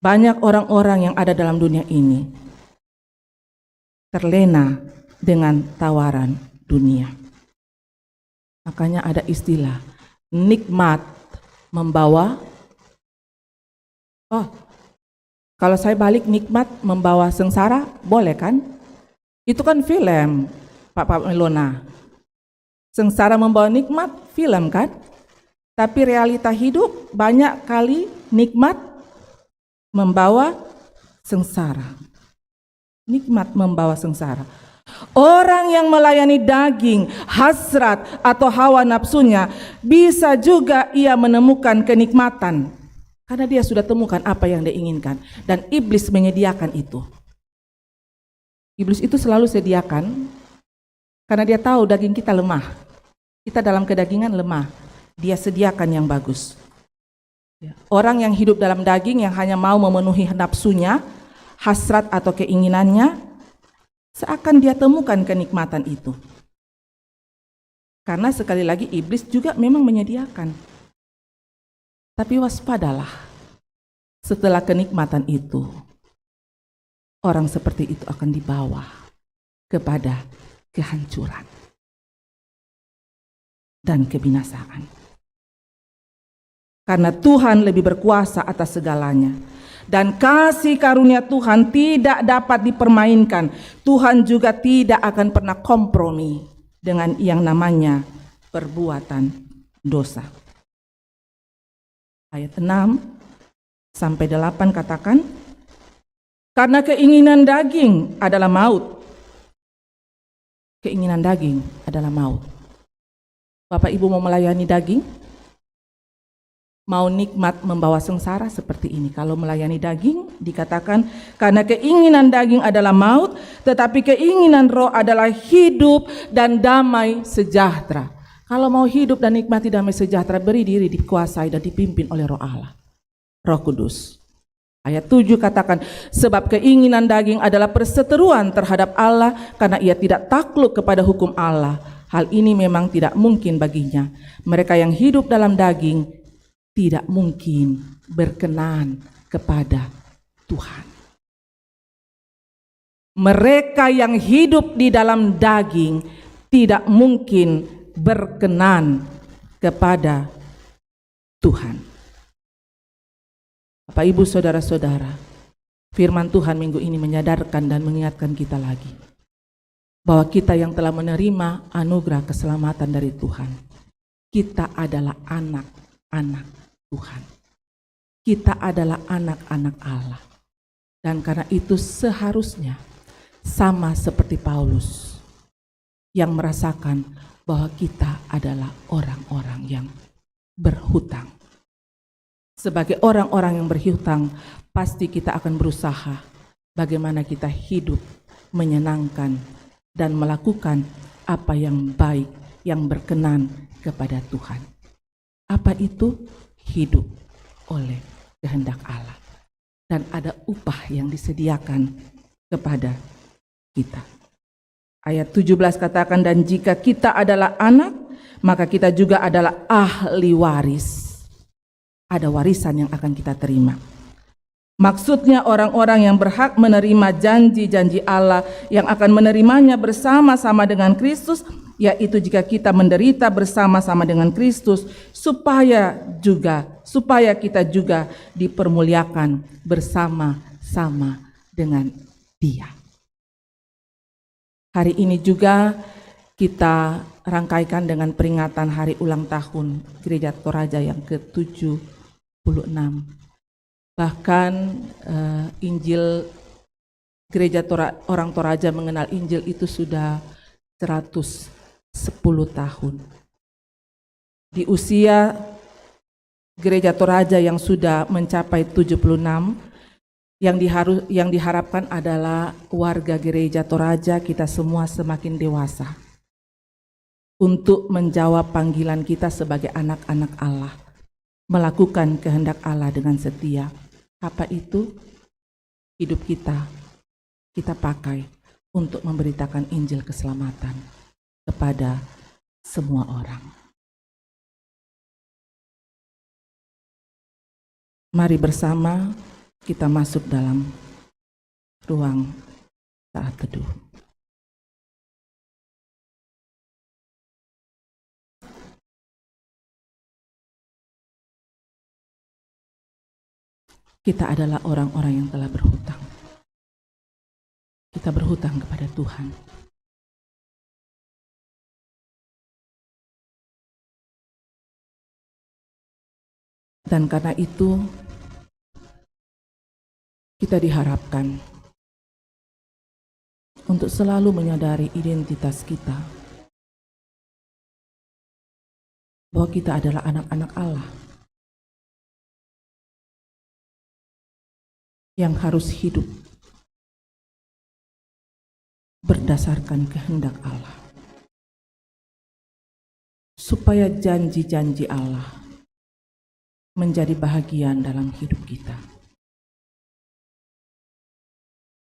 Banyak orang-orang yang ada dalam dunia ini terlena dengan tawaran dunia. Makanya ada istilah nikmat membawa, kalau saya balik nikmat membawa sengsara, boleh kan? Itu kan film Pak Melona. Sengsara membawa nikmat, film kan? Tapi realita hidup banyak kali nikmat membawa sengsara. nikmat membawa sengsara. Orang yang melayani daging, hasrat atau hawa nafsunya, bisa juga ia menemukan kenikmatan karena dia sudah temukan apa yang dia inginkan, dan iblis menyediakan itu. Iblis itu selalu sediakan karena dia tahu daging kita lemah. Kita dalam kedagingan lemah. Dia sediakan yang bagus. Orang yang hidup dalam daging yang hanya mau memenuhi nafsunya, hasrat atau keinginannya, seakan dia temukan kenikmatan itu. Karena sekali lagi iblis juga memang menyediakan. Tapi waspadalah, setelah kenikmatan itu, orang seperti itu akan dibawa kepada kehancuran dan kebinasaan. Karena Tuhan lebih berkuasa atas segalanya. Dan kasih karunia Tuhan tidak dapat dipermainkan. Tuhan juga tidak akan pernah kompromi dengan yang namanya perbuatan dosa. Ayat 6 sampai 8 katakan, karena keinginan daging adalah maut. Keinginan daging adalah maut. Bapak Ibu mau melayani daging? Mau nikmat membawa sengsara seperti ini. Kalau melayani daging dikatakan karena keinginan daging adalah maut, tetapi keinginan roh adalah hidup dan damai sejahtera. Kalau mau hidup dan nikmati damai sejahtera, beri diri dikuasai dan dipimpin oleh Roh Allah, Roh Kudus. Ayat 7 katakan, sebab keinginan daging adalah perseteruan terhadap Allah karena ia tidak takluk kepada hukum Allah. Hal ini memang tidak mungkin baginya. Mereka yang hidup dalam daging tidak mungkin berkenan kepada Tuhan. Mereka yang hidup di dalam daging tidak mungkin berkenan kepada Tuhan. Bapak, Ibu, saudara-saudara, firman Tuhan minggu ini menyadarkan dan mengingatkan kita lagi bahwa kita yang telah menerima anugerah keselamatan dari Tuhan, kita adalah anak-anak Tuhan. Kita adalah anak-anak Allah. Dan karena itu seharusnya sama seperti Paulus yang merasakan bahwa kita adalah orang-orang yang berhutang. Sebagai orang-orang yang berhutang, pasti kita akan berusaha bagaimana kita hidup menyenangkan dan melakukan apa yang baik, yang berkenan kepada Tuhan. Apa itu? Hidup oleh kehendak Allah. Dan ada upah yang disediakan kepada kita. Ayat 17 katakan, dan jika kita adalah anak, maka kita juga adalah ahli waris. Ada warisan yang akan kita terima. Maksudnya orang-orang yang berhak menerima janji-janji Allah yang akan menerimanya bersama-sama dengan Kristus, yaitu jika kita menderita bersama-sama dengan Kristus, supaya kita juga dipermuliakan bersama-sama dengan Dia. Hari ini juga kita rangkaikan dengan peringatan hari ulang tahun Gereja Toraja yang ke-76. Bahkan Injil Gereja orang Toraja mengenal Injil itu sudah 110 tahun. Di usia Gereja Toraja yang sudah mencapai 76, yang diharapkan adalah warga Gereja Toraja kita semua semakin dewasa untuk menjawab panggilan kita sebagai anak-anak Allah, melakukan kehendak Allah dengan setia. Apa itu? Hidup kita pakai untuk memberitakan Injil keselamatan kepada semua orang. Mari bersama kita masuk dalam ruang saat teduh. Kita adalah orang-orang yang telah berhutang. Kita berhutang kepada Tuhan. Dan karena itu kita diharapkan untuk selalu menyadari identitas kita, bahwa kita adalah anak-anak Allah yang harus hidup berdasarkan kehendak Allah, supaya janji-janji Allah menjadi bahagian dalam hidup kita.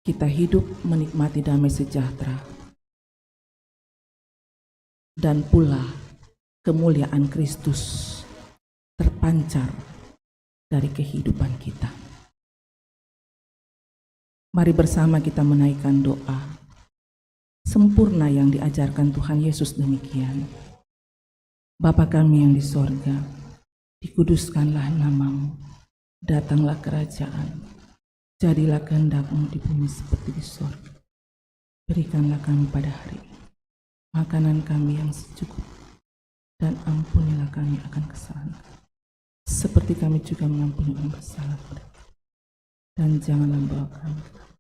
Kita hidup menikmati damai sejahtera dan pula kemuliaan Kristus terpancar dari kehidupan kita. Mari bersama kita menaikkan doa sempurna yang diajarkan Tuhan Yesus demikian. Bapa kami yang di sorga, dikuduskanlah namamu, datanglah kerajaan, jadilah kehendak-Mu di bumi seperti di sorga. Berikanlah kami pada hari ini makanan kami yang secukupnya, dan ampunilah kami akan kesalahan kami, seperti kami juga mengampuni orang bersalah kepada kami. Dan janganlah membawa kami ke dalam,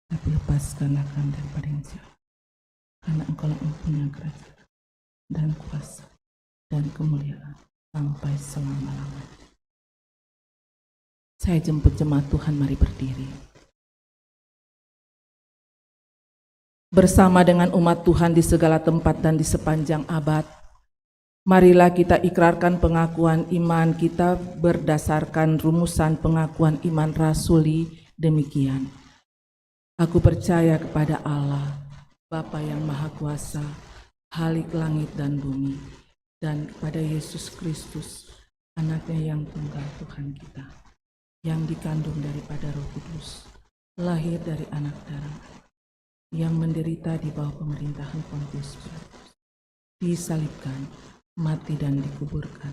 tapi lepaskanlah kami daripada yang jahat, karena Engkau mempunyai kerajaan dan kuasa dan kemuliaan sampai selama-lamanya. Saya jemput jemaat Tuhan, mari berdiri. Bersama dengan umat Tuhan di segala tempat dan di sepanjang abad, marilah kita ikrarkan pengakuan iman kita berdasarkan rumusan pengakuan iman rasuli demikian. Aku percaya kepada Allah, Bapa yang Maha Kuasa, Khalik langit dan bumi, dan kepada Yesus Kristus, Anaknya yang tunggal Tuhan kita, yang dikandung daripada Roh Kudus, lahir dari anak darah, yang menderita di bawah pemerintahan Pontius Pilatus, disalibkan, mati dan dikuburkan,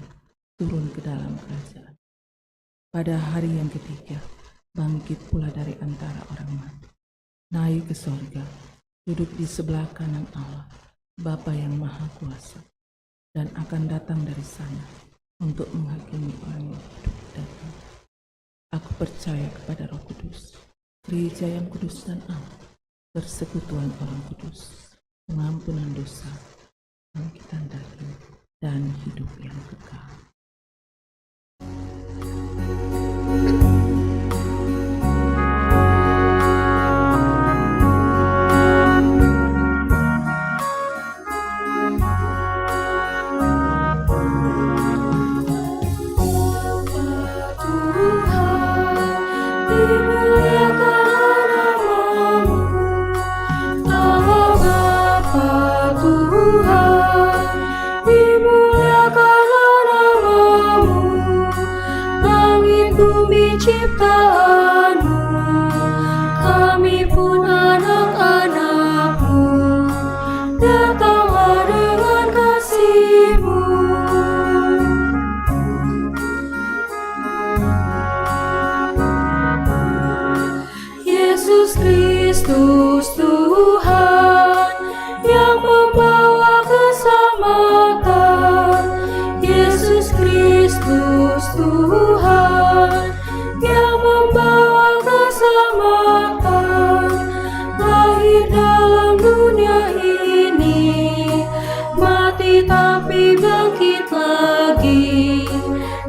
turun ke dalam kerajaan. Pada hari yang ketiga, bangkit pula dari antara orang mati, naik ke sorga, duduk di sebelah kanan Allah, Bapa yang Maha Kuasa, dan akan datang dari sana untuk menghakimi orang yang hidup dan mati. Aku percaya kepada Roh Kudus, Gereja yang kudus dan am, persekutuan orang kudus, pengampunan dosa, bangkitan daging, dan hidup yang kekal. Ciptaanmu, kami pun anak-anak-Mu, datanglah dengan kasih-Mu. Yesus Kristus Tuhan, yang membawa keselamatan. Yesus Kristus Tuhan, yang membawa keselamatan, lahir dalam dunia ini, mati tapi bangkit lagi,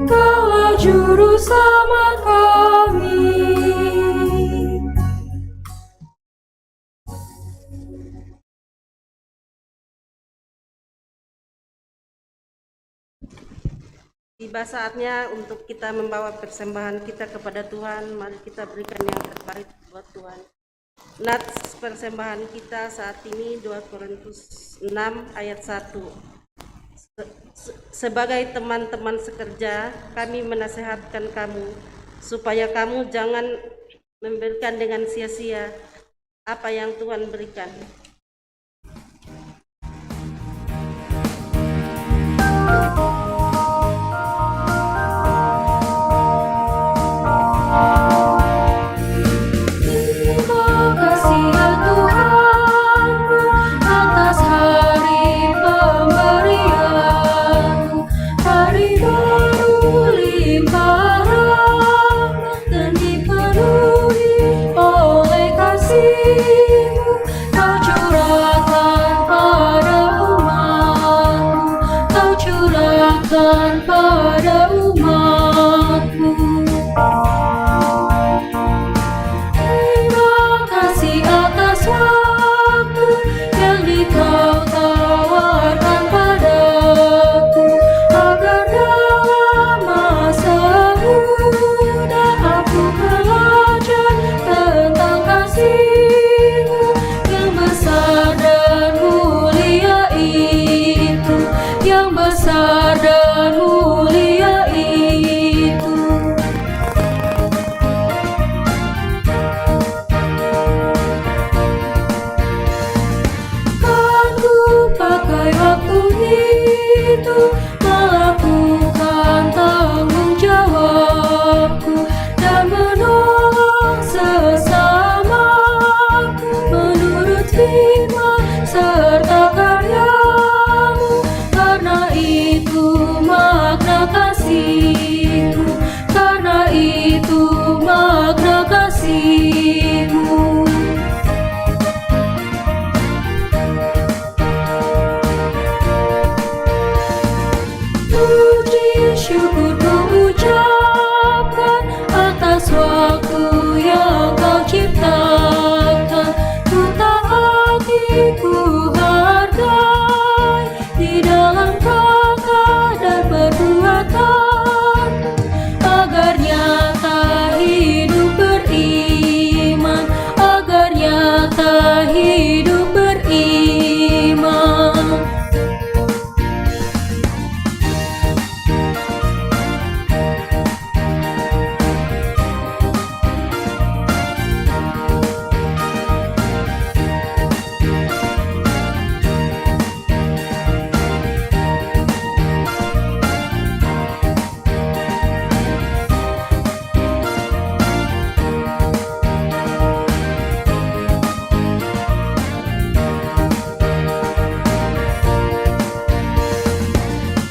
Kaulah juru selamat kami. Tiba saatnya untuk kita membawa persembahan kita kepada Tuhan. Mari kita berikan yang terbaik buat Tuhan. Nats persembahan kita saat ini 2 Korintus 6 ayat 1. Sebagai teman-teman sekerja, kami menasehatkan kamu supaya kamu jangan memberikan dengan sia-sia apa yang Tuhan berikan. Oleh kasih Kau curahkan pada umatmu, Kau curahkan pada umatmu. Terima kasih atas waktu yang Kau tawarkan padaku, agar dalam masa muda aku belajar tentang kasih-Mu yang besar dan mulia itu, yang besar dan mulia itu. Kan ku pakai waktu itu melakukan tanggung jawabku dan menolong sesamaku menurut firman serta karya-Mu. Karena itu makna kasih-Mu, karena itu makna kasih-Mu. Puji syukur ku ucapkan atas waktu yang Kau ciptakan. Ku taati, ku hargai di dalam kata dan perbuatan, agar nyata hidup beriman, agar nyata hidup beriman.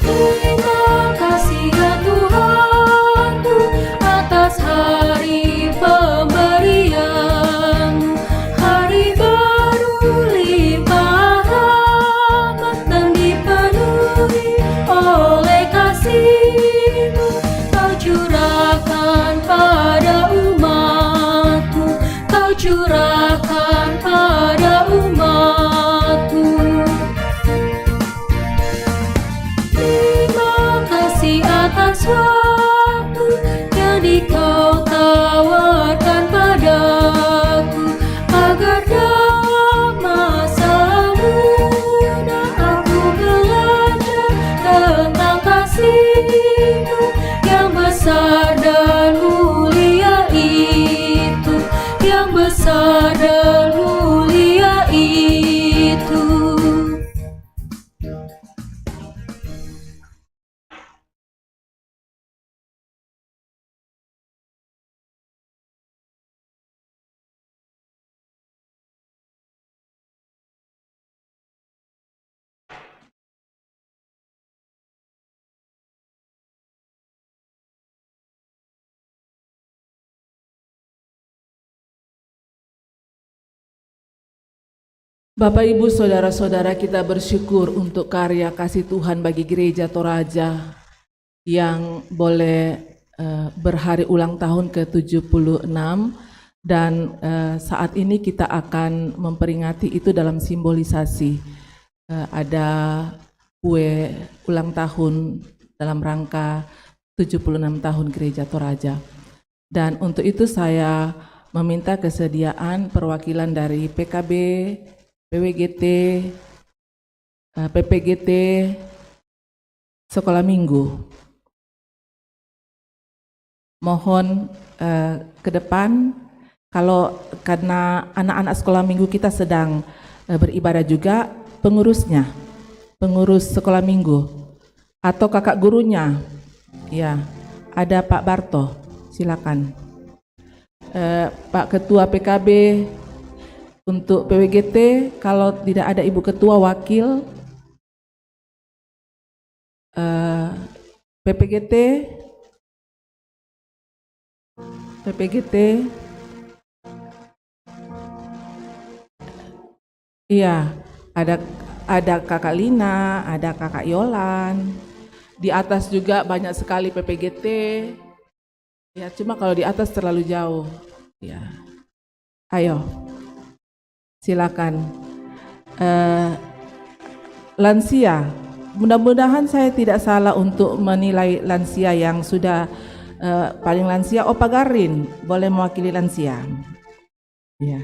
Terima kasih ya Tuhanku atas hari pemberian-Mu, hari baru limpah rahmat dan dipenuhi oleh kasih-Mu. Kau curahkan pada umat-Mu, Kau curahkan pada umat-Mu. Terima kasih atas waktu yang Kau tawarkan padaku, agar dalam masa muda aku belajar tentang kasih-Mu yang besar dan mulia itu, yang besar dan mulia itu. Bapak, Ibu, Saudara-saudara, kita bersyukur untuk karya kasih Tuhan bagi Gereja Toraja yang boleh berhari ulang tahun ke-76, dan saat ini kita akan memperingati itu dalam simbolisasi. Ada kue ulang tahun dalam rangka 76 tahun Gereja Toraja. Dan untuk itu saya meminta kesediaan perwakilan dari PKB, PWGT, PPGT, Sekolah Minggu. Mohon ke depan, kalau karena anak-anak Sekolah Minggu kita sedang beribadah juga, pengurusnya, pengurus Sekolah Minggu, atau kakak gurunya, ya, ada Pak Barto, silakan. Pak Ketua PKB. Untuk PWGT, kalau tidak ada Ibu Ketua Wakil, PPGT, Iya, ada Kakak Lina, ada Kakak Yolan. Di atas juga banyak sekali PPGT. Ya, cuma kalau di atas terlalu jauh. Ya. Ayo. Silakan. Lansia. Mudah-mudahan saya tidak salah untuk menilai lansia yang sudah paling lansia. Opa Garin boleh mewakili lansia. Ya.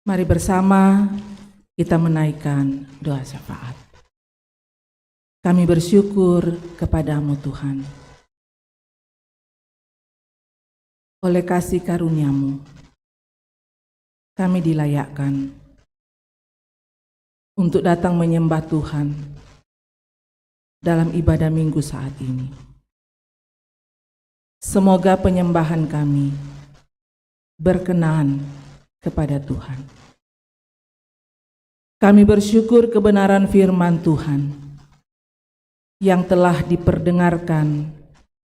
Mari bersama kita menaikkan doa syafaat. Kami bersyukur kepadamu Tuhan. Oleh kasih karuniamu, kami dilayakkan untuk datang menyembah Tuhan dalam ibadah minggu saat ini. Semoga penyembahan kami berkenan kepada Tuhan. Kami bersyukur kebenaran firman Tuhan yang telah diperdengarkan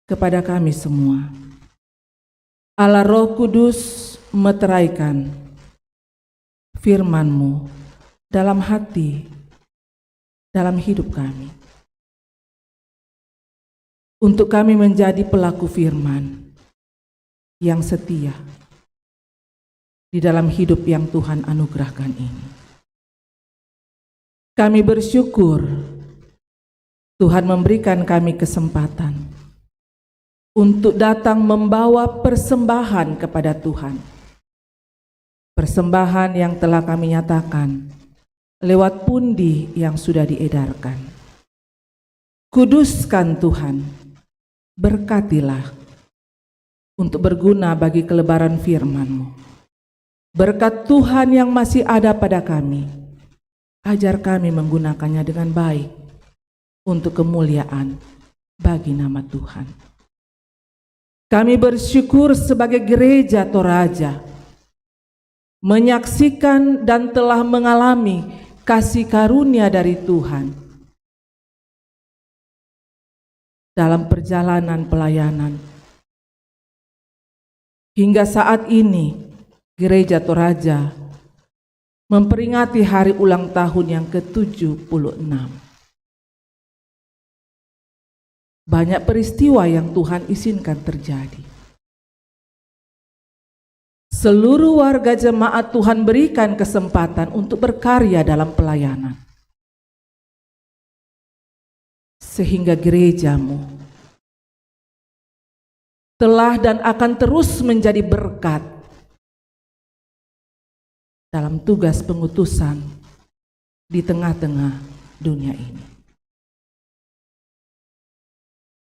kepada kami semua. Allah Roh Kudus meteraikan firman-Mu dalam hati, dalam hidup kami. Untuk kami menjadi pelaku firman yang setia di dalam hidup yang Tuhan anugerahkan ini. Kami bersyukur Tuhan memberikan kami kesempatan untuk datang membawa persembahan kepada Tuhan. Persembahan yang telah kami nyatakan lewat pundi yang sudah diedarkan. Kuduskan Tuhan, berkatilah untuk berguna bagi kelebaran firman-Mu. Berkat Tuhan yang masih ada pada kami, ajar kami menggunakannya dengan baik untuk kemuliaan bagi nama Tuhan. Kami bersyukur sebagai gereja Toraja menyaksikan dan telah mengalami kasih karunia dari Tuhan dalam perjalanan pelayanan. Hingga saat ini, Gereja Toraja memperingati hari ulang tahun yang ke-76. Banyak peristiwa yang Tuhan izinkan terjadi. Seluruh warga jemaat Tuhan berikan kesempatan untuk berkarya dalam pelayanan. Sehingga gerejamu telah dan akan terus menjadi berkat dalam tugas pengutusan di tengah-tengah dunia ini.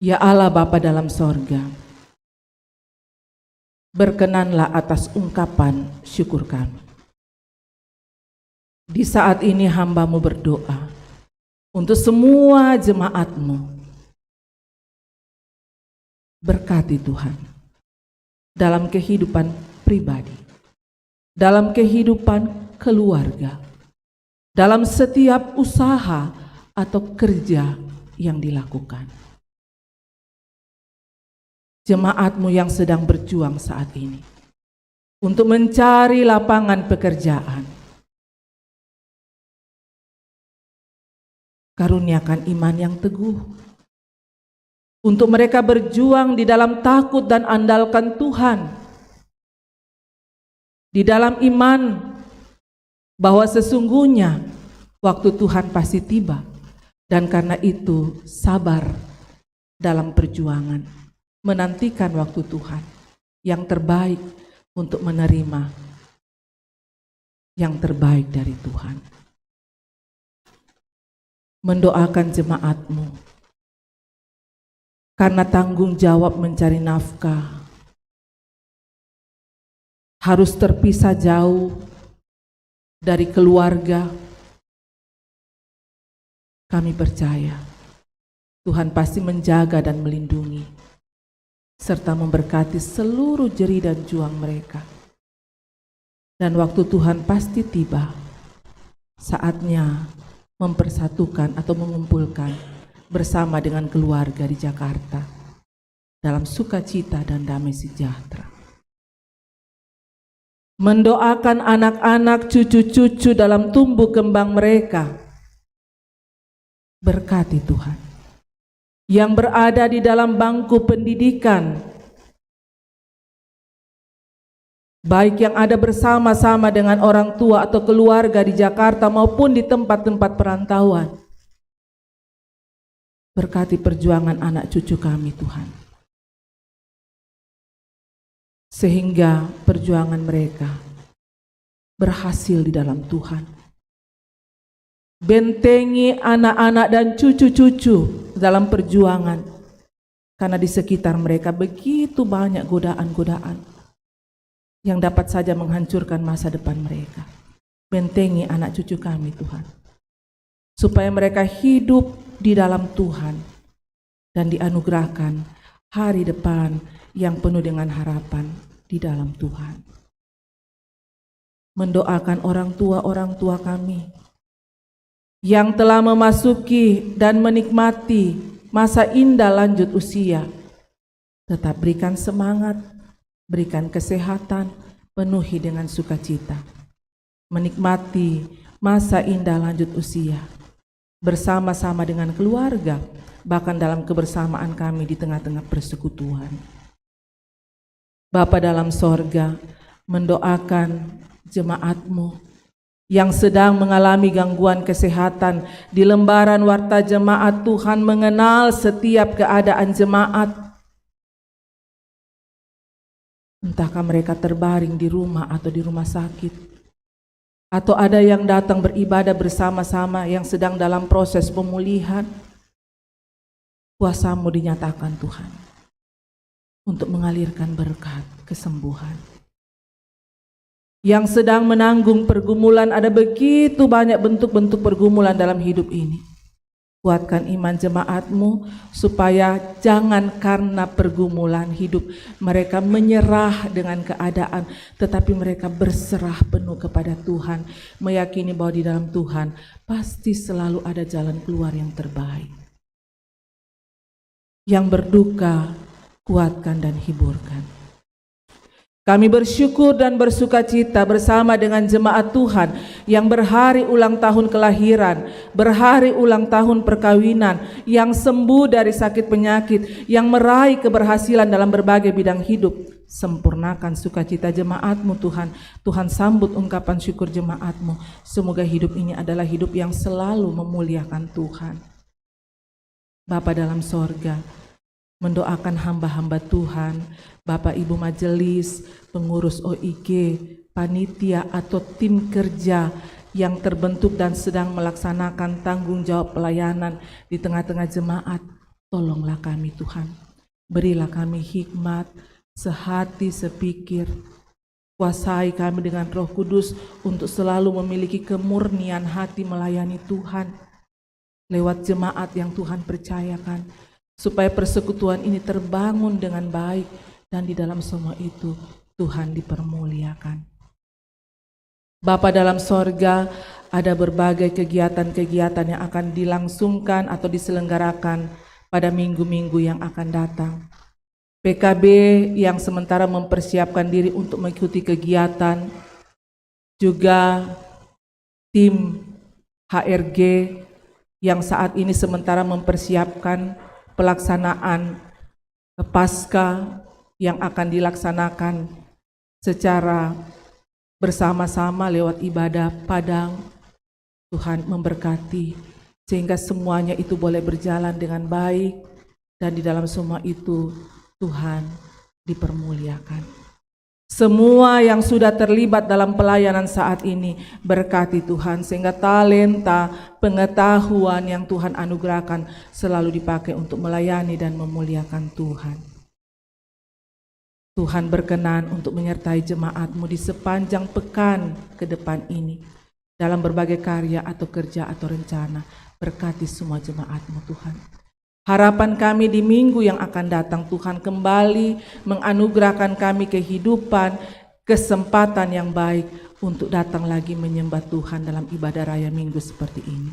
Ya Allah Bapa dalam sorga, berkenanlah atas ungkapan syukur kami. Di saat ini hamba-Mu berdoa untuk semua jemaat-Mu. Berkati Tuhan dalam kehidupan pribadi, dalam kehidupan keluarga, dalam setiap usaha atau kerja yang dilakukan. Jemaat-Mu yang sedang berjuang saat ini untuk mencari lapangan pekerjaan, karuniakan iman yang teguh untuk mereka berjuang di dalam takut dan andalkan Tuhan, di dalam iman bahwa sesungguhnya waktu Tuhan pasti tiba, dan karena itu sabar dalam perjuangan, menantikan waktu Tuhan yang terbaik untuk menerima yang terbaik dari Tuhan. Mendoakan jemaat-Mu karena tanggung jawab mencari nafkah harus terpisah jauh dari keluarga. Kami percaya Tuhan pasti menjaga dan melindungi serta memberkati seluruh jerih dan juang mereka. Dan waktu Tuhan pasti tiba, saatnya mempersatukan atau mengumpulkan bersama dengan keluarga di Jakarta dalam sukacita dan damai sejahtera. Mendoakan anak-anak, cucu-cucu dalam tumbuh kembang mereka. Berkati Tuhan yang berada di dalam bangku pendidikan, baik yang ada bersama-sama dengan orang tua atau keluarga di Jakarta maupun di tempat-tempat perantauan. Berkati perjuangan anak cucu kami Tuhan, sehingga perjuangan mereka berhasil di dalam Tuhan. Bentengi anak-anak dan cucu-cucu dalam perjuangan, karena di sekitar mereka begitu banyak godaan-godaan yang dapat saja menghancurkan masa depan mereka. Bentengi anak cucu kami Tuhan, supaya mereka hidup di dalam Tuhan dan dianugerahkan hari depan yang penuh dengan harapan di dalam Tuhan. Mendoakan orang tua kami yang telah memasuki dan menikmati masa indah lanjut usia. Tetap berikan semangat, berikan kesehatan, penuhi dengan sukacita. Menikmati masa indah lanjut usia bersama-sama dengan keluarga, bahkan dalam kebersamaan kami di tengah-tengah persekutuan. Bapa dalam sorga, mendoakan jemaat-Mu yang sedang mengalami gangguan kesehatan. Di lembaran warta jemaat, Tuhan mengenal setiap keadaan jemaat. Entahkah mereka terbaring di rumah atau di rumah sakit, atau ada yang datang beribadah bersama-sama yang sedang dalam proses pemulihan. Kuasa-Mu dinyatakan Tuhan untuk mengalirkan berkat kesembuhan. Yang sedang menanggung pergumulan, ada begitu banyak bentuk-bentuk pergumulan dalam hidup ini. Kuatkan iman jemaat-Mu supaya jangan karena pergumulan hidup mereka menyerah dengan keadaan, tetapi mereka berserah penuh kepada Tuhan, meyakini bahwa di dalam Tuhan pasti selalu ada jalan keluar yang terbaik. Yang berduka, kuatkan dan hiburkan. Kami bersyukur dan bersukacita bersama dengan jemaat Tuhan yang berhari ulang tahun kelahiran, berhari ulang tahun perkawinan, yang sembuh dari sakit penyakit, yang meraih keberhasilan dalam berbagai bidang hidup. Sempurnakan sukacita jemaat-Mu Tuhan. Tuhan sambut ungkapan syukur jemaat-Mu. Semoga hidup ini adalah hidup yang selalu memuliakan Tuhan. Bapa dalam sorga, mendoakan hamba-hamba Tuhan, Bapak Ibu Majelis, pengurus OIG, panitia atau tim kerja yang terbentuk dan sedang melaksanakan tanggung jawab pelayanan di tengah-tengah jemaat. Tolonglah kami Tuhan, berilah kami hikmat, sehati, sepikir. Kuasai kami dengan Roh Kudus untuk selalu memiliki kemurnian hati melayani Tuhan lewat jemaat yang Tuhan percayakan, supaya persekutuan ini terbangun dengan baik, dan di dalam semua itu Tuhan dipermuliakan. Bapa dalam sorga, ada berbagai kegiatan-kegiatan yang akan dilangsungkan atau diselenggarakan pada minggu-minggu yang akan datang. PKB yang sementara mempersiapkan diri untuk mengikuti kegiatan, juga tim HRG yang saat ini sementara mempersiapkan pelaksanaan Paskah yang akan dilaksanakan secara bersama-sama lewat ibadah padang. Tuhan memberkati sehingga semuanya itu boleh berjalan dengan baik, dan di dalam semua itu Tuhan dipermuliakan. Semua yang sudah terlibat dalam pelayanan saat ini berkati Tuhan, sehingga talenta, pengetahuan yang Tuhan anugerahkan selalu dipakai untuk melayani dan memuliakan Tuhan. Tuhan berkenan untuk menyertai jemaat-Mu di sepanjang pekan ke depan ini dalam berbagai karya atau kerja atau rencana. Berkati semua jemaat-Mu Tuhan. Harapan kami di minggu yang akan datang, Tuhan kembali menganugerahkan kami kehidupan, kesempatan yang baik untuk datang lagi menyembah Tuhan dalam ibadah raya minggu seperti ini.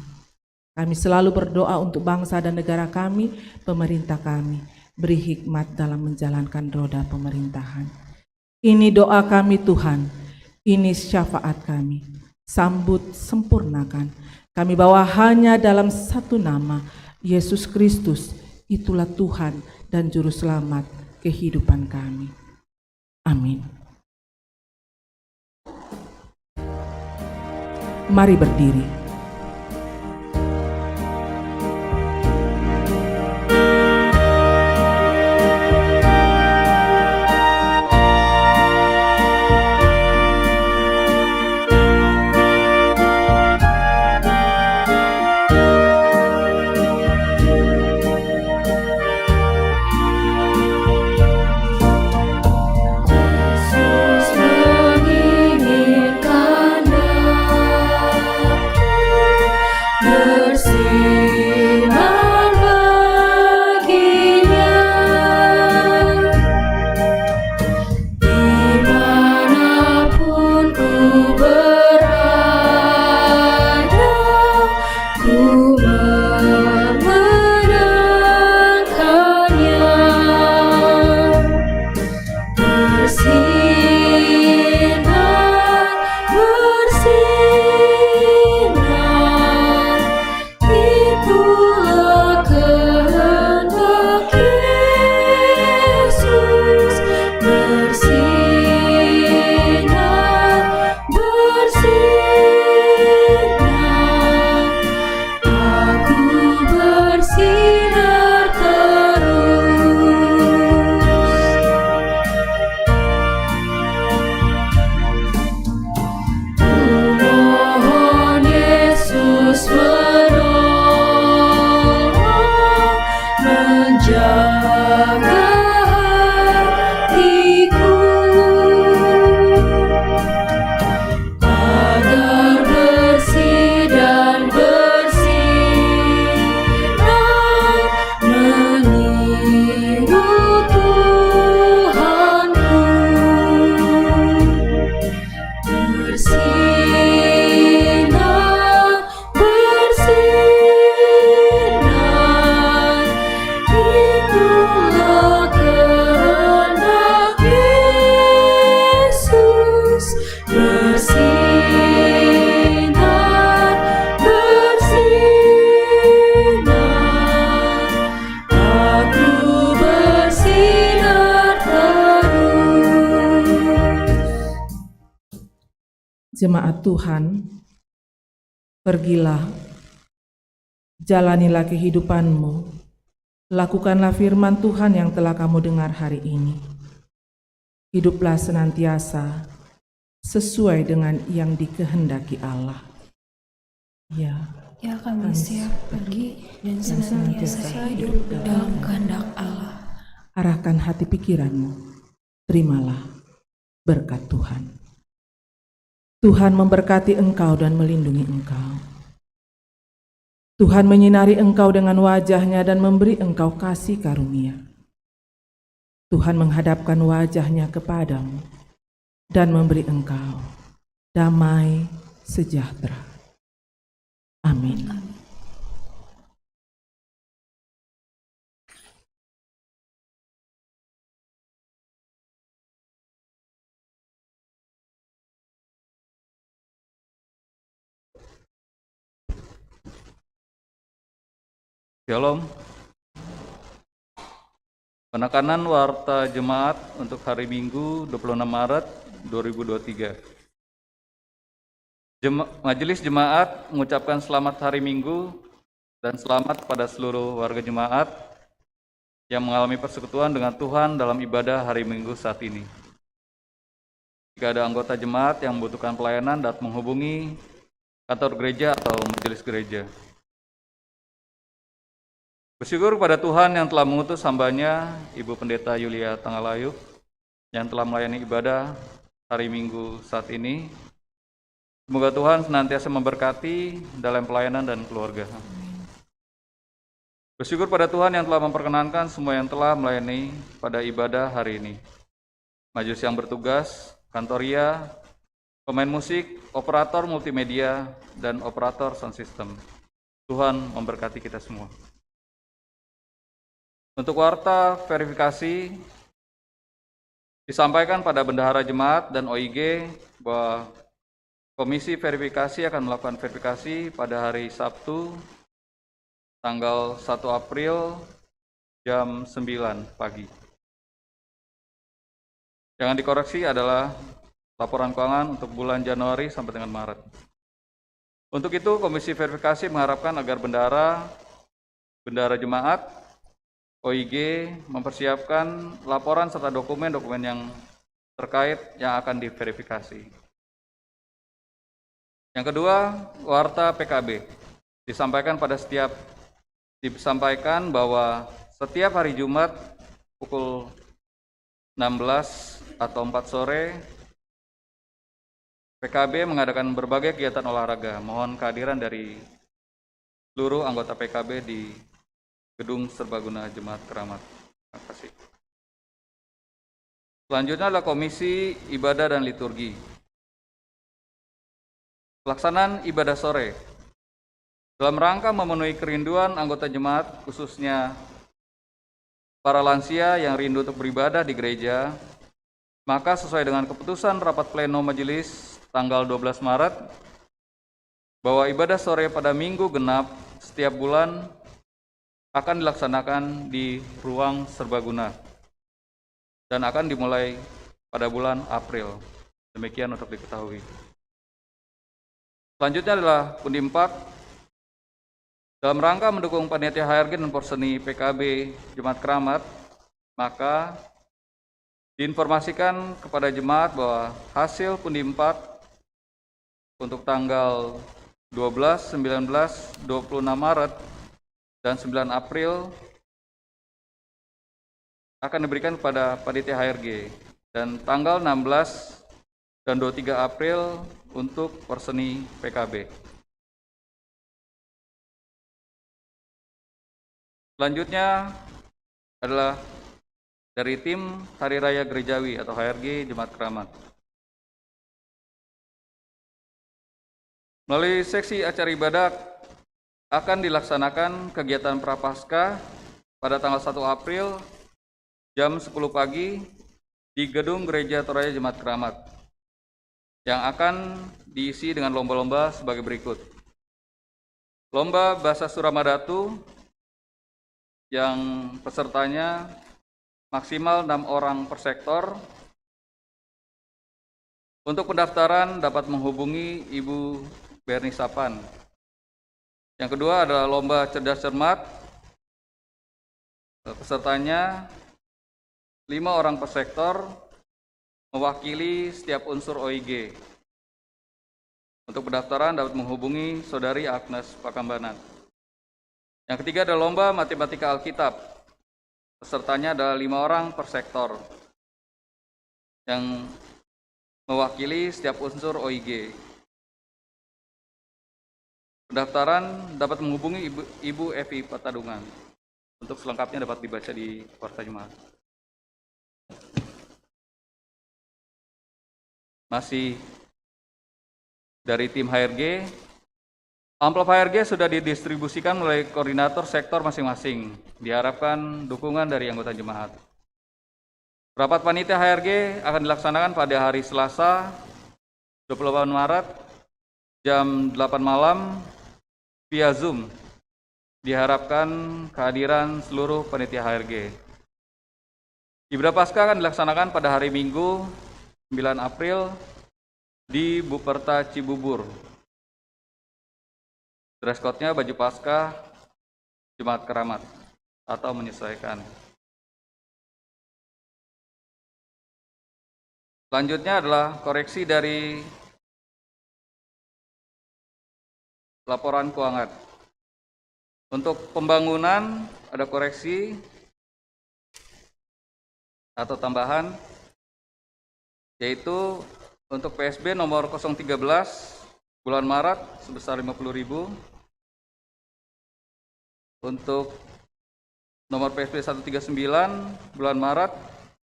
Kami selalu berdoa untuk bangsa dan negara kami, pemerintah kami. Beri hikmat dalam menjalankan roda pemerintahan. Ini doa kami Tuhan, ini syafaat kami. Sambut, sempurnakan. Kami bawa hanya dalam satu nama, Yesus Kristus, itulah Tuhan dan Juru Selamat kehidupan kami. Amin. Mari berdiri. Jemaat Tuhan, pergilah, jalanilah kehidupanmu, lakukanlah firman Tuhan yang telah kamu dengar hari ini. Hiduplah senantiasa sesuai dengan yang dikehendaki Allah. Ya, Ya, kami siap pergi dan senantiasa hidup dalam kehendak Allah. arahkan hati pikiranmu, terimalah berkat Tuhan. Tuhan memberkati engkau dan melindungi engkau. Tuhan menyinari engkau dengan wajah-Nya dan memberi engkau kasih karunia. Tuhan menghadapkan wajah-Nya kepadamu dan memberi engkau damai sejahtera. Amin. Shalom. Penekanan warta jemaat untuk hari Minggu 26 Maret 2023. Majelis Jemaat mengucapkan selamat hari Minggu dan selamat kepada seluruh warga jemaat yang mengalami persekutuan dengan Tuhan dalam ibadah hari Minggu saat ini. Jika ada anggota jemaat yang membutuhkan pelayanan, dapat menghubungi kantor gereja atau majelis gereja. Bersyukur kepada Tuhan yang telah mengutus hamba-Nya, Ibu Pendeta Yulia Tangalayuk, yang telah melayani ibadah hari Minggu saat ini. Semoga Tuhan senantiasa memberkati dalam pelayanan dan keluarga. Bersyukur pada Tuhan yang telah memperkenankan semua yang telah melayani pada ibadah hari ini. Majelis yang bertugas, kantoria, pemain musik, operator multimedia, dan operator sound system. Tuhan memberkati kita semua. Untuk warta verifikasi, disampaikan pada bendahara jemaat dan OIG bahwa komisi verifikasi akan melakukan verifikasi pada hari Sabtu, tanggal 1 April, jam 9 pagi. Yang dikoreksi adalah laporan keuangan untuk bulan Januari sampai dengan Maret. Untuk itu, komisi verifikasi mengharapkan agar bendahara jemaat, OIG mempersiapkan laporan serta dokumen-dokumen yang terkait yang akan diverifikasi. Yang kedua, warta PKB disampaikan bahwa setiap hari Jumat pukul 16 atau 4 sore PKB mengadakan berbagai kegiatan olahraga. Mohon kehadiran dari seluruh anggota PKB di Gedung Serbaguna Jemaat Keramat. Terima kasih. Selanjutnya adalah Komisi Ibadah dan Liturgi. Pelaksanaan ibadah sore. Dalam rangka memenuhi kerinduan anggota jemaat, khususnya para lansia yang rindu untuk beribadah di gereja, maka sesuai dengan keputusan rapat pleno majelis tanggal 12 Maret, bahwa ibadah sore pada Minggu genap setiap bulan akan dilaksanakan di ruang serbaguna dan akan dimulai pada bulan April. Demikian untuk diketahui. Selanjutnya adalah Pundimpak. Dalam rangka mendukung panitia HRG dan Porseni PKB Jemaat Keramat, maka diinformasikan kepada jemaat bahwa hasil Pundimpak untuk tanggal 12, 19, 26 Maret, dan 9 April akan diberikan kepada panitia HRG, dan tanggal 16 dan 23 April untuk Porseni PKB. Selanjutnya adalah dari tim Hari Raya Gerejawi atau HRG Jemaat Keramat. Melalui seksi acara ibadah akan dilaksanakan kegiatan Prapaskah pada tanggal 1 April jam 10 pagi di Gedung Gereja Toraya Jemaat Keramat, yang akan diisi dengan lomba-lomba sebagai berikut. Lomba Bahasa Suramadatu yang pesertanya maksimal 6 orang per sektor. Untuk pendaftaran dapat menghubungi Ibu Berni Sapan. Yang kedua adalah lomba cerdas cermat. Pesertanya 5 orang per sektor, mewakili setiap unsur OIG. Untuk pendaftaran dapat menghubungi Saudari Agnes Pakambanan. Yang ketiga adalah lomba matematika Alkitab. Pesertanya adalah 5 orang per sektor yang mewakili setiap unsur OIG. Pendaftaran dapat menghubungi Ibu Evi Patadungan. Untuk selengkapnya dapat dibaca di Warta Jemaat. Masih dari tim HRG, amplop HRG sudah didistribusikan melalui koordinator sektor masing-masing. Diharapkan dukungan dari anggota jemaat. Rapat panitia HRG akan dilaksanakan pada hari Selasa 28 Maret jam 8 malam via Zoom. Diharapkan kehadiran seluruh panitia HRG. Ibadah Paskah akan dilaksanakan pada hari Minggu 9 April di Buperta Cibubur. Dress code-nya baju Paskah Jemaat Keramat atau menyesuaikan. Selanjutnya adalah koreksi dari laporan keuangan. Untuk pembangunan ada koreksi atau tambahan, yaitu untuk PSB nomor 013 bulan Maret sebesar 50.000. Untuk nomor PSB 139 bulan Maret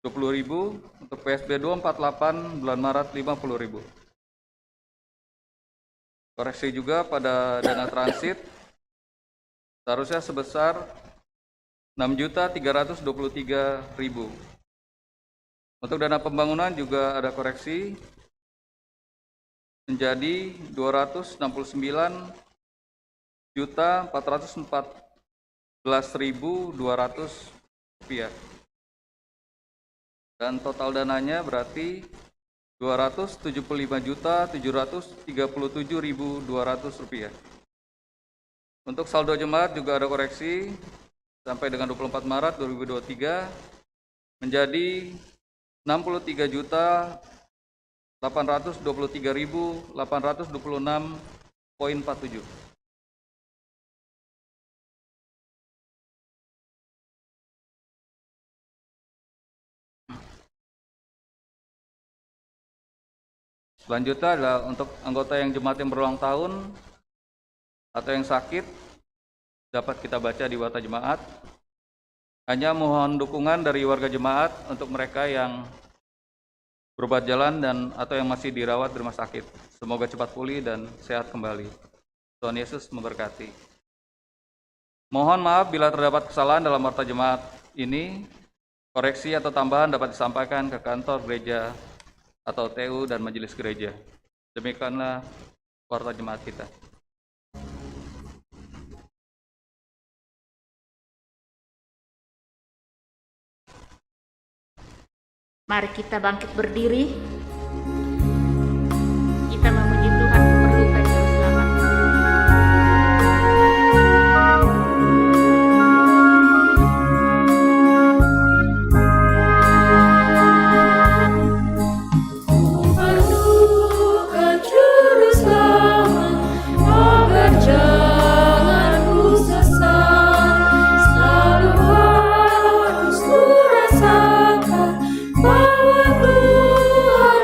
20.000. Untuk PSB 248 bulan Maret 50.000. Koreksi juga pada dana transit seharusnya sebesar 6.323.000. Untuk dana pembangunan juga ada koreksi menjadi 269.414.200 rupiah. Dan total dananya berarti 275.737.200 rupiah. Untuk saldo jemaat juga ada koreksi sampai dengan 24 Maret 2023 menjadi 63.823.826,47. Selanjutnya adalah untuk anggota yang jemaat yang berulang tahun atau yang sakit, dapat kita baca di Warta Jemaat. Hanya mohon dukungan dari warga jemaat untuk mereka yang berobat jalan dan atau yang masih dirawat di rumah sakit. Semoga cepat pulih dan sehat kembali. Tuhan Yesus memberkati. Mohon maaf bila terdapat kesalahan dalam Warta Jemaat ini. Koreksi atau tambahan dapat disampaikan ke kantor gereja atau TU dan majelis gereja. Demikianlah Warta Jemaat kita. Mari kita bangkit berdiri. Kita memuji Tuhan memerlukan juru selamat. Perlukan juru selamat agar jangan ku sesat. Selalu harus ku rasakan bahwa Tuhan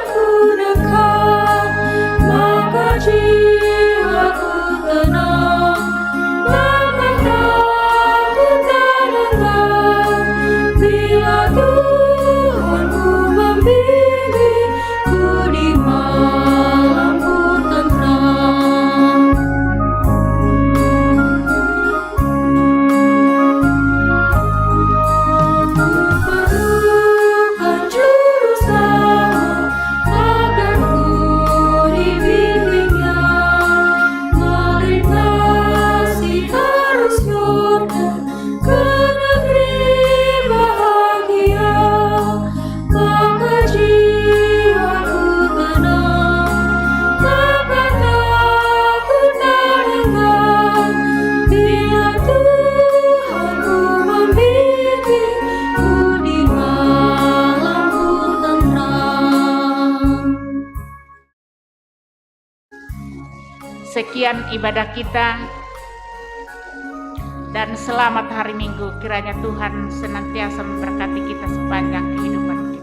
Demikian ibadah kita. Dan selamat hari Minggu. Kiranya Tuhan senantiasa memberkati kita sepanjang kehidupan kita.